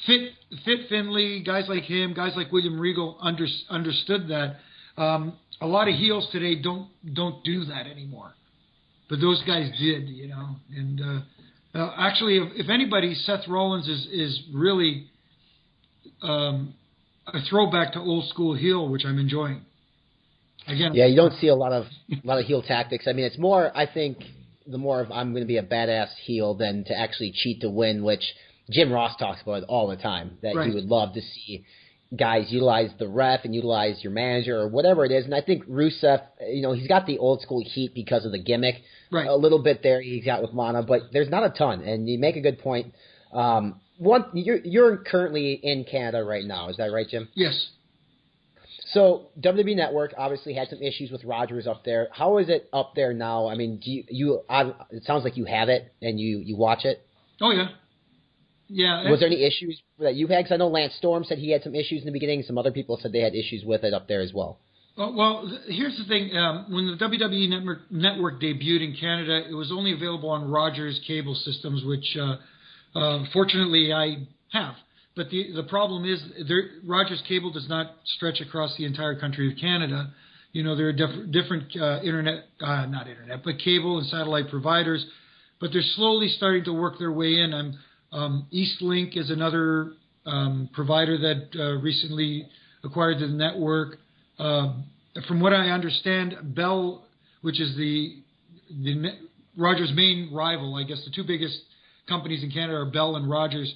Fit Finlay, guys like him, guys like William Regal understood that. A lot of heels today don't do that anymore, but those guys did, And actually, if anybody, Seth Rollins is really a throwback to old school heel, which I'm enjoying. Again, yeah, you don't see a lot of heel tactics. I mean, it's more, I think, the more of I'm going to be a badass heel than to actually cheat to win, which Jim Ross talks about all the time, that right. He would love to see guys utilize the ref and utilize your manager or whatever it is. And I think Rusev, he's got the old school heat because of the gimmick. Right. A little bit there he's got with Lana, but there's not a ton. And you make a good point. You're currently in Canada right now. Is that right, Jim? Yes. So WWE Network obviously had some issues with Rogers up there. How is it up there now? I mean, it sounds like you have it and you watch it. Oh yeah. Yeah. Was there any issues that you had? Because I know Lance Storm said he had some issues in the beginning. Some other people said they had issues with it up there as well. Here's the thing. When the WWE Network debuted in Canada, it was only available on Rogers cable systems, which fortunately I have. But the problem is Rogers cable does not stretch across the entire country of Canada. There are different but cable and satellite providers. But they're slowly starting to work their way in. Eastlink is another provider that recently acquired the network. From what I understand, Bell, which is the Rogers' main rival, I guess the two biggest companies in Canada are Bell and Rogers.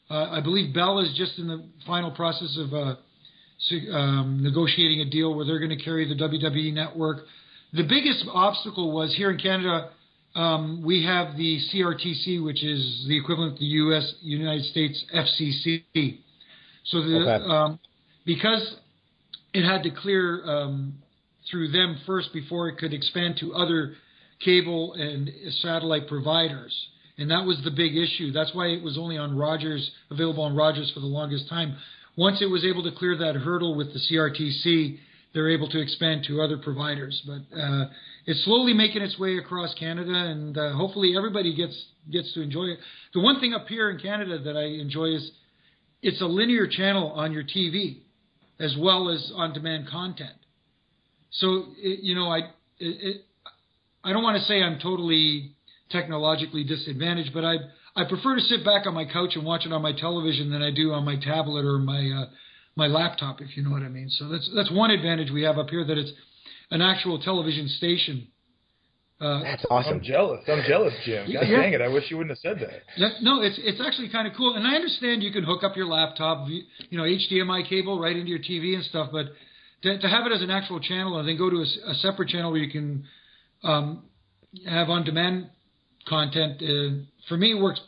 I believe Bell is just in the final process of negotiating a deal where they're going to carry the WWE network. The biggest obstacle was here in Canada, we have the CRTC, which is the equivalent to the United States FCC. So because it had to clear through them first before it could expand to other cable and satellite providers. And that was the big issue. That's why it was only on Rogers, available on Rogers for the longest time. Once it was able to clear that hurdle with the CRTC, they're able to expand to other providers. But it's slowly making its way across Canada, and hopefully everybody gets to enjoy it. The one thing up here in Canada that I enjoy is it's a linear channel on your TV as well as on-demand content. So, I don't want to say I'm totally technologically disadvantaged, but I prefer to sit back on my couch and watch it on my television than I do on my tablet or my laptop, if you know what I mean. So that's one advantage we have up here, that it's an actual television station. That's awesome. I'm jealous, Jim. God dang it! I wish you wouldn't have said that. No, it's actually kind of cool, and I understand you can hook up your laptop, HDMI cable right into your TV and stuff, but to have it as an actual channel and then go to a separate channel where you can have on-demand content, for me works.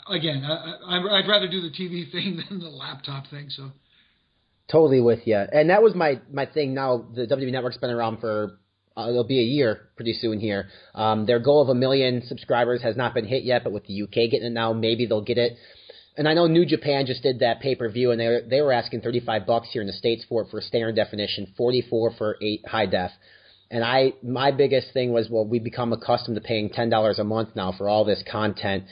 Again, I'd rather do the TV thing than the laptop thing. So totally with you, and that was my thing. Now the WWE Network's been around for. It'll be a year pretty soon here. Their goal of 1 million subscribers has not been hit yet, but with the UK getting it now, maybe they'll get it. And I know New Japan just did that pay-per-view, and they were asking $35 here in the States for standard definition, $44 for high def. And my biggest thing was, we become accustomed to paying $10 a month now for all this content.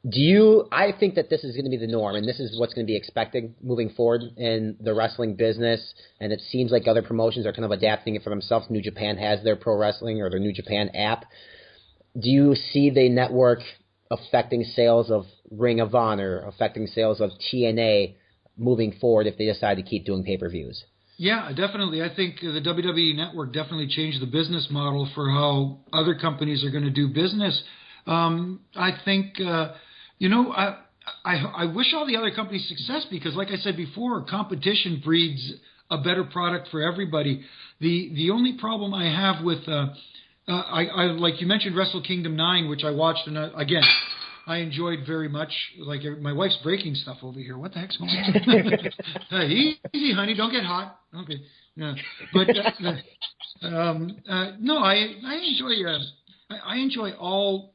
I think that this is going to be the norm, and this is what's going to be expected moving forward in the wrestling business, and it seems like other promotions are kind of adapting it for themselves. New Japan has their pro wrestling or their New Japan app. Do you see the network affecting sales of Ring of Honor, affecting sales of TNA moving forward if they decide to keep doing pay-per-views? Yeah, definitely. I think the WWE Network definitely changed the business model for how other companies are going to do business. I think... I wish all the other companies success because, like I said before, competition breeds a better product for everybody. The only problem I have with, like you mentioned, Wrestle Kingdom 9, which I watched, and again, I enjoyed very much. Like my wife's breaking stuff over here. What the heck's going on? Easy, honey, don't get hot. Okay, yeah. But no, I enjoy all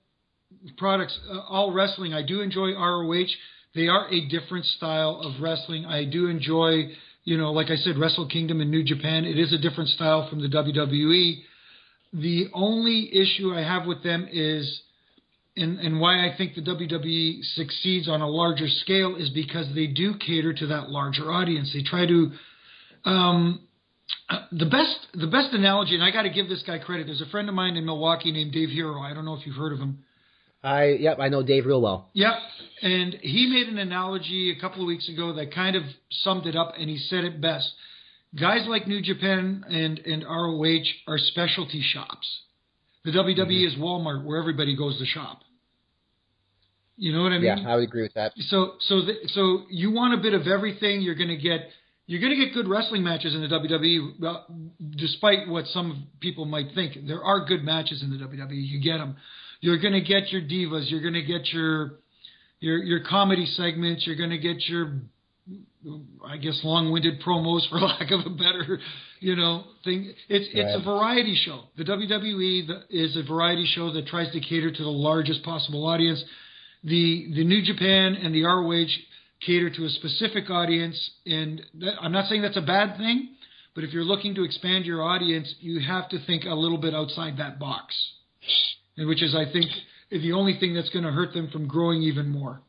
products, all wrestling. I do enjoy ROH. They are a different style of wrestling. I do enjoy, like I said, Wrestle Kingdom in New Japan. It is a different style from the WWE. The only issue I have with them is, and why I think the WWE succeeds on a larger scale is because they do cater to that larger audience. They try to, the best analogy, and I got to give this guy credit. There's a friend of mine in Milwaukee named Dave Hero. I don't know if you've heard of him. I know Dave real well. Yep, and he made an analogy a couple of weeks ago that kind of summed it up, and he said it best. Guys like New Japan and ROH are specialty shops. The WWE is Walmart, where everybody goes to shop. You know what I mean? Yeah, I would agree with that. So you want a bit of everything. You're going to get good wrestling matches in the WWE, despite what some people might think. There are good matches in the WWE. You get them. You're going to get your divas. You're going to get your comedy segments. You're going to get your, I guess, long-winded promos, for lack of a better, thing. It's a variety show. The WWE is a variety show that tries to cater to the largest possible audience. The New Japan and the ROH cater to a specific audience, and I'm not saying that's a bad thing, But if you're looking to expand your audience, you have to think a little bit outside that box, which is, I think, the only thing that's going to hurt them from growing even more.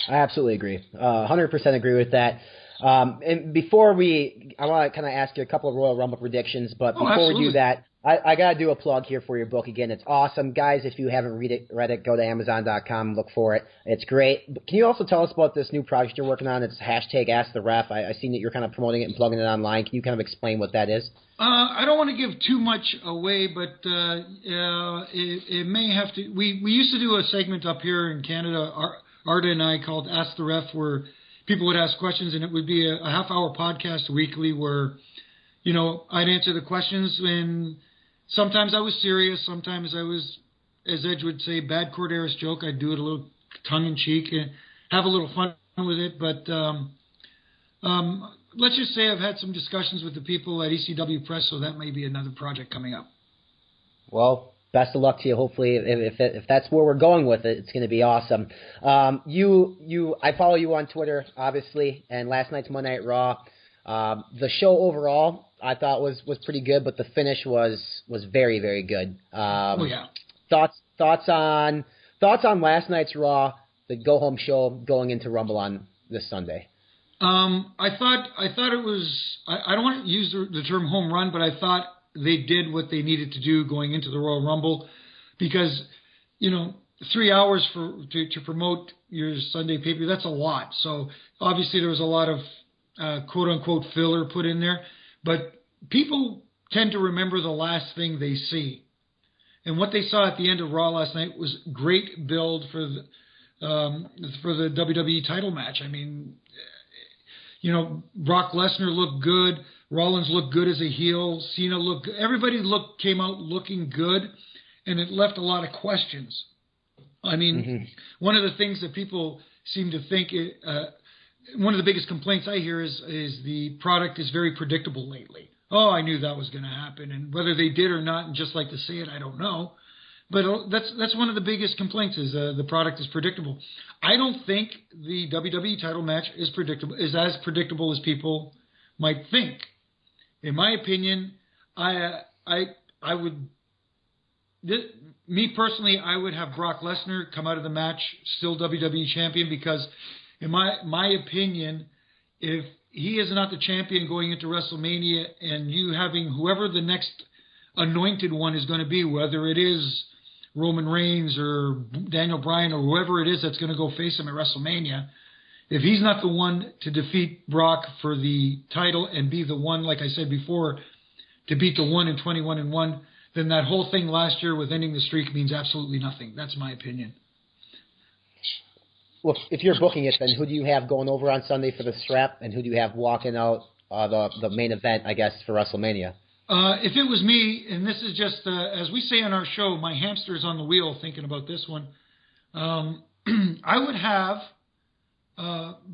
I absolutely agree. 100% agree with that. And before I want to kind of ask you a couple of Royal Rumble predictions, but before we do that, I got to do a plug here for your book again. It's awesome. Guys, if you haven't read it, go to Amazon.com, look for it. It's great. But can you also tell us about this new project you're working on? It's #AskTheRef. I've seen that you're kind of promoting it and plugging it online. Can you kind of explain what that is? I don't want to give too much away, but it may have to. We used to do a segment up here in Canada, Arda and I, called Ask the Ref, where people would ask questions, and it would be a half-hour podcast weekly where, I'd answer the questions, and sometimes I was serious, sometimes I was, as Edge would say, bad Korderas joke. I'd do it a little tongue-in-cheek and have a little fun with it, but let's just say I've had some discussions with the people at ECW Press, so that may be another project coming up. Well, best of luck to you. Hopefully, if that's where we're going with it, it's going to be awesome. I follow you on Twitter, obviously, and last night's Monday Night Raw, the show overall I thought was pretty good, but the finish was very, very good. Thoughts on last night's Raw, the go home show going into Rumble on this Sunday? I thought it was. I don't want to use the term home run, but I thought they did what they needed to do going into the Royal Rumble, because 3 hours to promote your Sunday pay-per-view, that's a lot. So obviously there was a lot of quote unquote filler put in there, but people tend to remember the last thing they see, and what they saw at the end of Raw last night was great build for the WWE title match. I mean, Brock Lesnar looked good. Rollins looked good as a heel. Cena looked good. Everybody came out looking good, and it left a lot of questions. I mean, one of the things that people seem to think, one of the biggest complaints I hear is the product is very predictable lately. Oh, I knew that was going to happen, and whether they did or not, and just like to say it, I don't know. But that's one of the biggest complaints is the product is predictable. I don't think the WWE title match is as predictable as people might think. In my opinion, I would, me personally, I would have Brock Lesnar come out of the match still WWE champion, because in my opinion, if he is not the champion going into WrestleMania, and you having whoever the next anointed one is going to be, whether it is Roman Reigns or Daniel Bryan or whoever it is that's going to go face him at WrestleMania, if he's not the one to defeat Brock for the title and be the one, like I said before, to beat the 1 and 21-1, then that whole thing last year with ending the streak means absolutely nothing. That's my opinion. Well, if you're booking it, then who do you have going over on Sunday for the strap, and who do you have walking out the main event, I guess, for WrestleMania? If it was me, and this is just, as we say on our show, my hamster's on the wheel thinking about this one, I would have,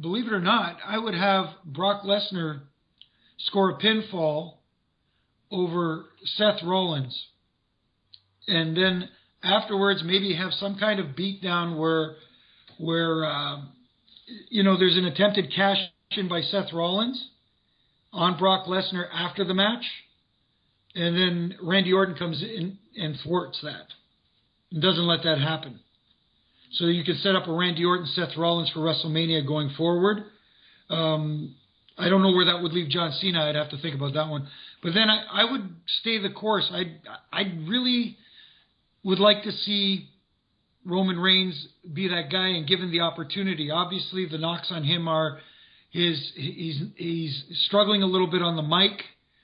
believe it or not, I would have Brock Lesnar score a pinfall over Seth Rollins. And then afterwards maybe have some kind of beatdown where there's an attempted cash-in by Seth Rollins on Brock Lesnar after the match. And then Randy Orton comes in and thwarts that and doesn't let that happen. So you can set up a Randy Orton, Seth Rollins for WrestleMania going forward. I don't know where that would leave John Cena. I'd have to think about that one. But then I would stay the course. I really would like to see Roman Reigns be that guy and given the opportunity. Obviously, the knocks on him are he's struggling a little bit on the mic,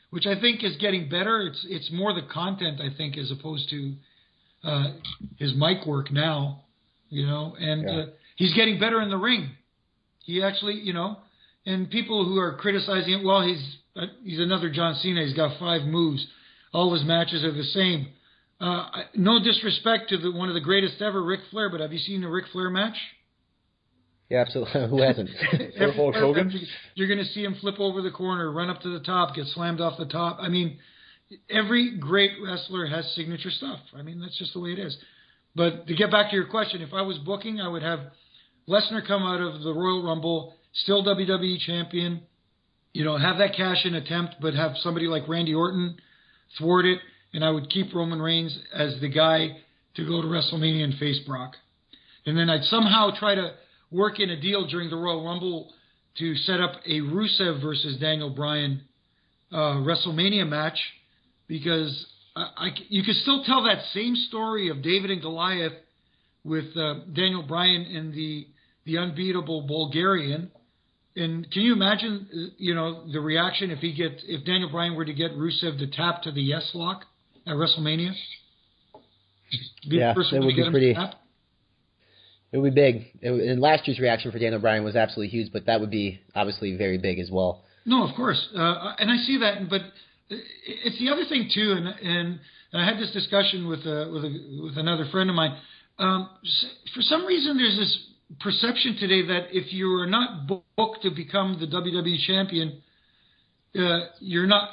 which I think is getting better. It's more the content, I think, as opposed to his mic work now, and he's getting better in the ring. He actually, and people who are criticizing it, well, he's another John Cena. He's got 5 moves. All his matches are the same. No disrespect to one of the greatest ever, Ric Flair, but have you seen a Ric Flair match? Yeah, absolutely. Who hasn't? Hulk Hogan? You're going to see him flip over the corner, run up to the top, get slammed off the top. I mean, every great wrestler has signature stuff. I mean, that's just the way it is. But to get back to your question, if I was booking, I would have Lesnar come out of the Royal Rumble, still WWE champion, have that cash-in attempt, but have somebody like Randy Orton thwart it, and I would keep Roman Reigns as the guy to go to WrestleMania and face Brock. And then I'd somehow try to work in a deal during the Royal Rumble to set up a Rusev versus Daniel Bryan WrestleMania match, because you could still tell that same story of David and Goliath with Daniel Bryan and the unbeatable Bulgarian. And can you imagine, the reaction if Daniel Bryan were to get Rusev to tap to the yes lock at WrestleMania? Yeah, that would be pretty. It would be big. And last year's reaction for Daniel Bryan was absolutely huge, but that would be obviously very big as well. No, of course, and I see that, but it's the other thing too. And I had this discussion with another friend of mine. For some reason, there's this perception today that if you are not booked to become the WWE champion, you're not.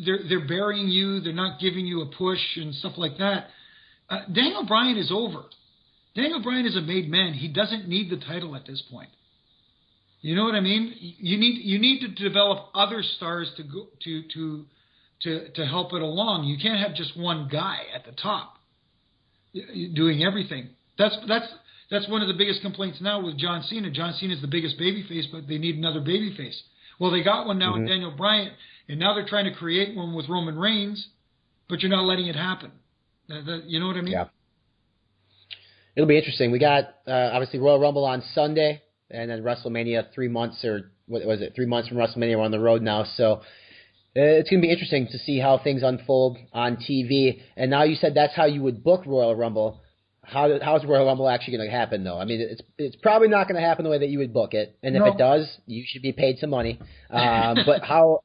They're burying you. They're not giving you a push and stuff like that. Daniel Bryan is over. Daniel Bryan is a made man. He doesn't need the title at this point. You know what I mean? You need to develop other stars to go to help it along. You can't have just one guy at the top doing everything. That's one of the biggest complaints now with John Cena. John Cena is the biggest babyface, but they need another babyface. Well, they got one now with Daniel Bryan, and now they're trying to create one with Roman Reigns, but you're not letting it happen. You know what I mean? Yeah. It'll be interesting. We got, obviously, Royal Rumble on Sunday, and then WrestleMania 3 months, or what was it, 3 months from WrestleMania. We're on the road now. So it's going to be interesting to see how things unfold on TV. And now you said that's how you would book Royal Rumble. How's Royal Rumble actually going to happen, though? I mean, it's probably not going to happen the way that you would book it. And if it does, you should be paid some money. But how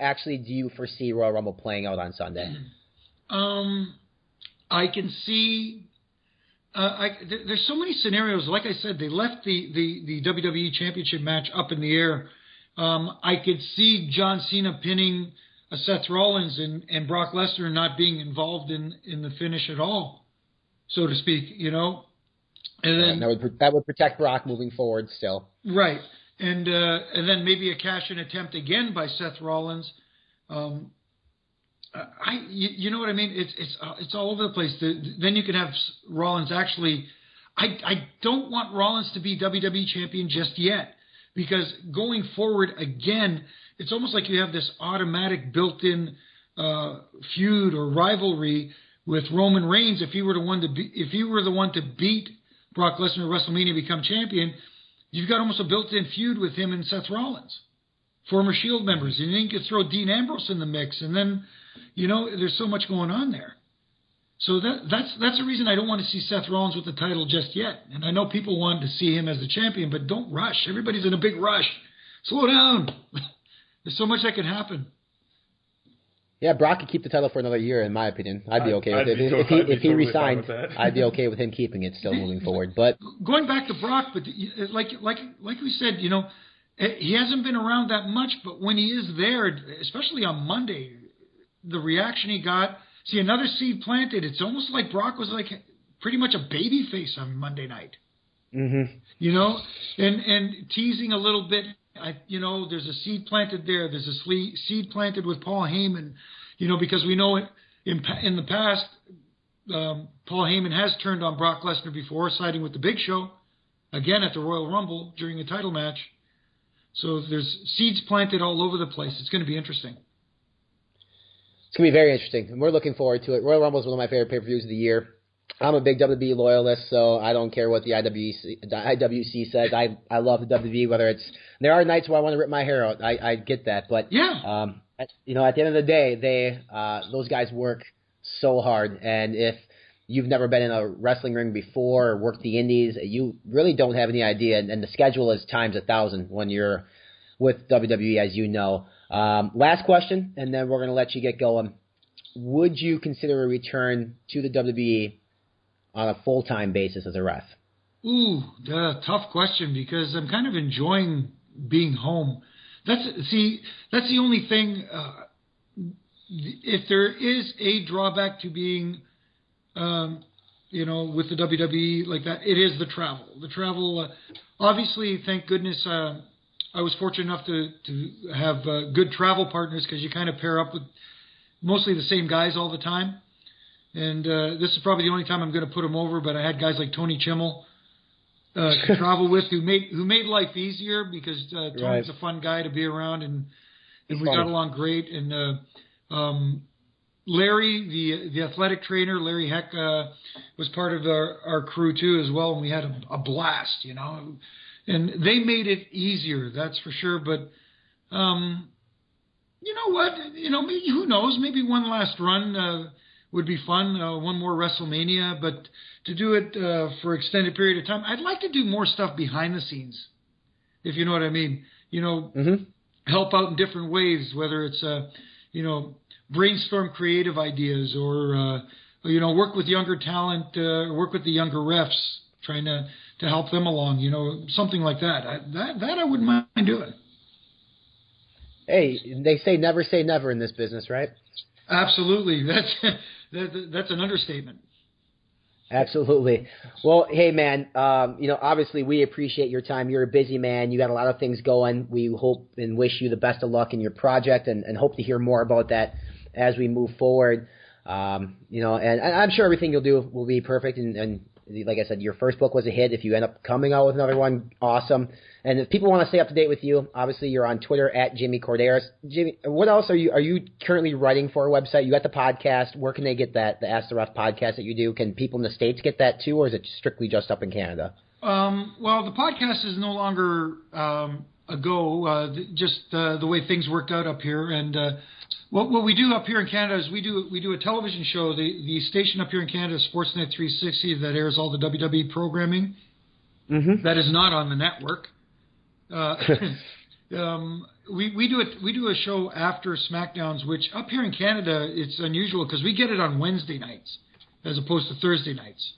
actually do you foresee Royal Rumble playing out on Sunday? I can see... there's so many scenarios. Like I said, they left the WWE Championship match up in the air. I could see John Cena pinning Seth Rollins and Brock Lesnar not being involved in the finish at all, so to speak. And then that would protect Brock moving forward still. Right, and then maybe a cash-in attempt again by Seth Rollins. You know what I mean? It's all over the place. Then you can have Rollins actually. I don't want Rollins to be WWE champion just yet, because going forward again, it's almost like you have this automatic built-in feud or rivalry with Roman Reigns. If he were the one to beat Brock Lesnar at WrestleMania, become champion, you've got almost a built-in feud with him and Seth Rollins, former Shield members. And then you could throw Dean Ambrose in the mix, and then. There's so much going on there. So that's the reason I don't want to see Seth Rollins with the title just yet. And I know people want to see him as the champion, but don't rush. Everybody's in a big rush. Slow down. There's so much that could happen. Yeah, Brock could keep the title for another year, in my opinion. I'd be okay with it. If he resigned, I'd be okay with him keeping it still moving forward. But going back to Brock, but like we said, he hasn't been around that much, but when he is there, especially on Monday, the reaction he got, see, another seed planted. It's almost like Brock was like pretty much a baby face on Monday night. Mm-hmm. And teasing a little bit. There's a seed planted there. There's a seed planted with Paul Heyman, because we know in the past, Paul Heyman has turned on Brock Lesnar before, siding with the Big Show, again at the Royal Rumble during a title match. So there's seeds planted all over the place. It's going to be interesting. It's going to be very interesting, and we're looking forward to it. Royal Rumble is one of my favorite pay-per-views of the year. I'm a big WWE loyalist, so I don't care what the IWC says. I love the WWE, there are nights where I want to rip my hair out. I get that, but yeah. At the end of the day, those guys work so hard, and if you've never been in a wrestling ring before or worked the indies, you really don't have any idea, and the schedule is times 1,000 when you're with WWE, as you know. Last question, and then we're going to let you get going. Would you consider a return to the WWE on a full-time basis as a ref? Ooh, tough question, because I'm kind of enjoying being home. That's the only thing. If there is a drawback to being, with the WWE like that, it is the travel. The travel, obviously, thank goodness, I was fortunate enough to have good travel partners because you kind of pair up with mostly the same guys all the time. And this is probably the only time I'm going to put them over, but I had guys like Tony Chimmel to travel with who made life easier because Tony's a fun guy to be around, and we got along great. And Larry, the athletic trainer, Larry Heck, was part of our crew too as well, and we had a blast, you know. And they made it easier, that's for sure. But you know what? You know, maybe, who knows? Maybe one last run would be fun. One more Wrestle Mania, but to do it for extended period of time, I'd like to do more stuff behind the scenes, if you know what I mean. You know, help out in different ways, whether it's you know, brainstorm creative ideas or you know, work with younger talent, work with the younger refs, trying to help them along, you know, something like that. That I wouldn't mind doing. Hey, they say never in this business, right? Absolutely. That's an understatement. Absolutely. Well, hey, man, you know, obviously we appreciate your time. You're a busy man. You got a lot of things going. We hope and wish you the best of luck in your project and hope to hear more about that as we move forward. You know, and I'm sure everything you'll do will be perfect. And like I said, your first book was a hit. If you end up coming out with another one, awesome. And if people want to stay up to date with you, obviously you're on Twitter at Jimmy Korderas. Jimmy, what else are you currently writing for a website? You got the podcast. Where can they get that, the Ask the Ref podcast that you do? Can people in the States get that too, or is it strictly just up in Canada? Well, the podcast is no longer a go, just the way things worked out up here. And what we do up here in Canada is we do a television show. The station up here in Canada is Sportsnet 360 that airs all the WWE programming. That is not on the network. We do a show after SmackDowns, which up here in Canada it's unusual because we get it on Wednesday nights as opposed to Thursday nights,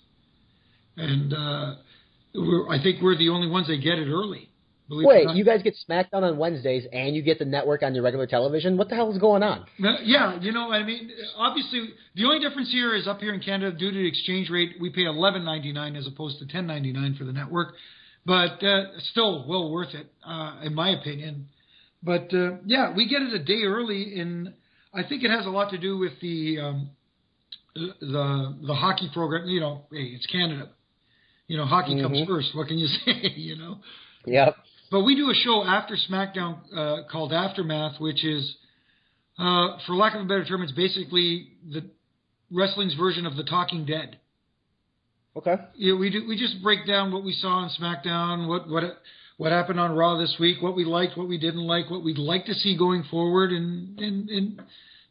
and I think we're the only ones that get it early. Wait, you guys get SmackDown on Wednesdays and you get the network on your regular television? What the hell is going on? Yeah, you know, I mean, obviously the only difference here is up here in Canada due to the exchange rate, we pay $11.99 as opposed to $10.99 for the network. But still well worth it, in my opinion. But yeah, we get it a day early, and I think it has a lot to do with the hockey program. You know, hey, it's Canada. You know, hockey comes first. What can you say? You know. Yep. But we do a show after SmackDown called Aftermath, which is, for lack of a better term, it's basically the wrestling's version of The Talking Dead. Okay. Yeah, we just break down what we saw on SmackDown, what happened on Raw this week, what we liked, what we didn't like, what we'd like to see going forward, and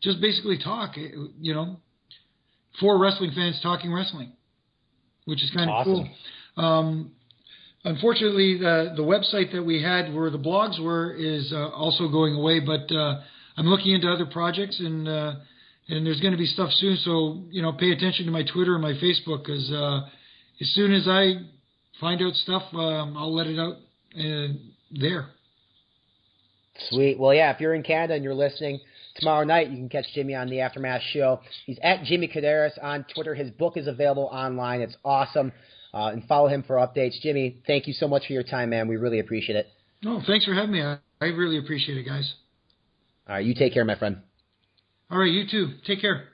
just basically talk. You know, for wrestling fans talking wrestling, which is kind of cool. Unfortunately, the website that we had where the blogs were is also going away, but I'm looking into other projects and there's going to be stuff soon. So, you know, pay attention to my Twitter and my Facebook because as soon as I find out stuff, I'll let it out there. Sweet. Well, yeah, if you're in Canada and you're listening, tomorrow night you can catch Jimmy on the Aftermath show. He's at Jimmy Korderas on Twitter. His book is available online. It's awesome. And follow him for updates. Jimmy, thank you so much for your time, man. We really appreciate it. No, thanks for having me. I really appreciate it, guys. All right, you take care, my friend. All right, you too. Take care.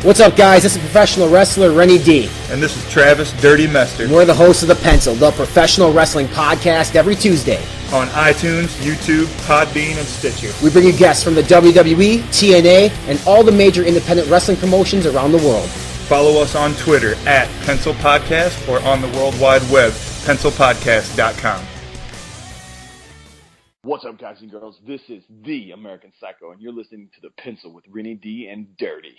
What's up, guys? This is professional wrestler Renny D. And this is Travis Dirty Mester. And we're the hosts of The Pencil, the professional wrestling podcast every Tuesday. On iTunes, YouTube, PodBean, and Stitcher. We bring you guests from the WWE, TNA, and all the major independent wrestling promotions around the world. Follow us on Twitter at Pencil Podcast or on the World Wide Web, pencilpodcast.com. What's up, guys and girls? This is the American Psycho, and you're listening to The Pencil with Renny D and Dirty.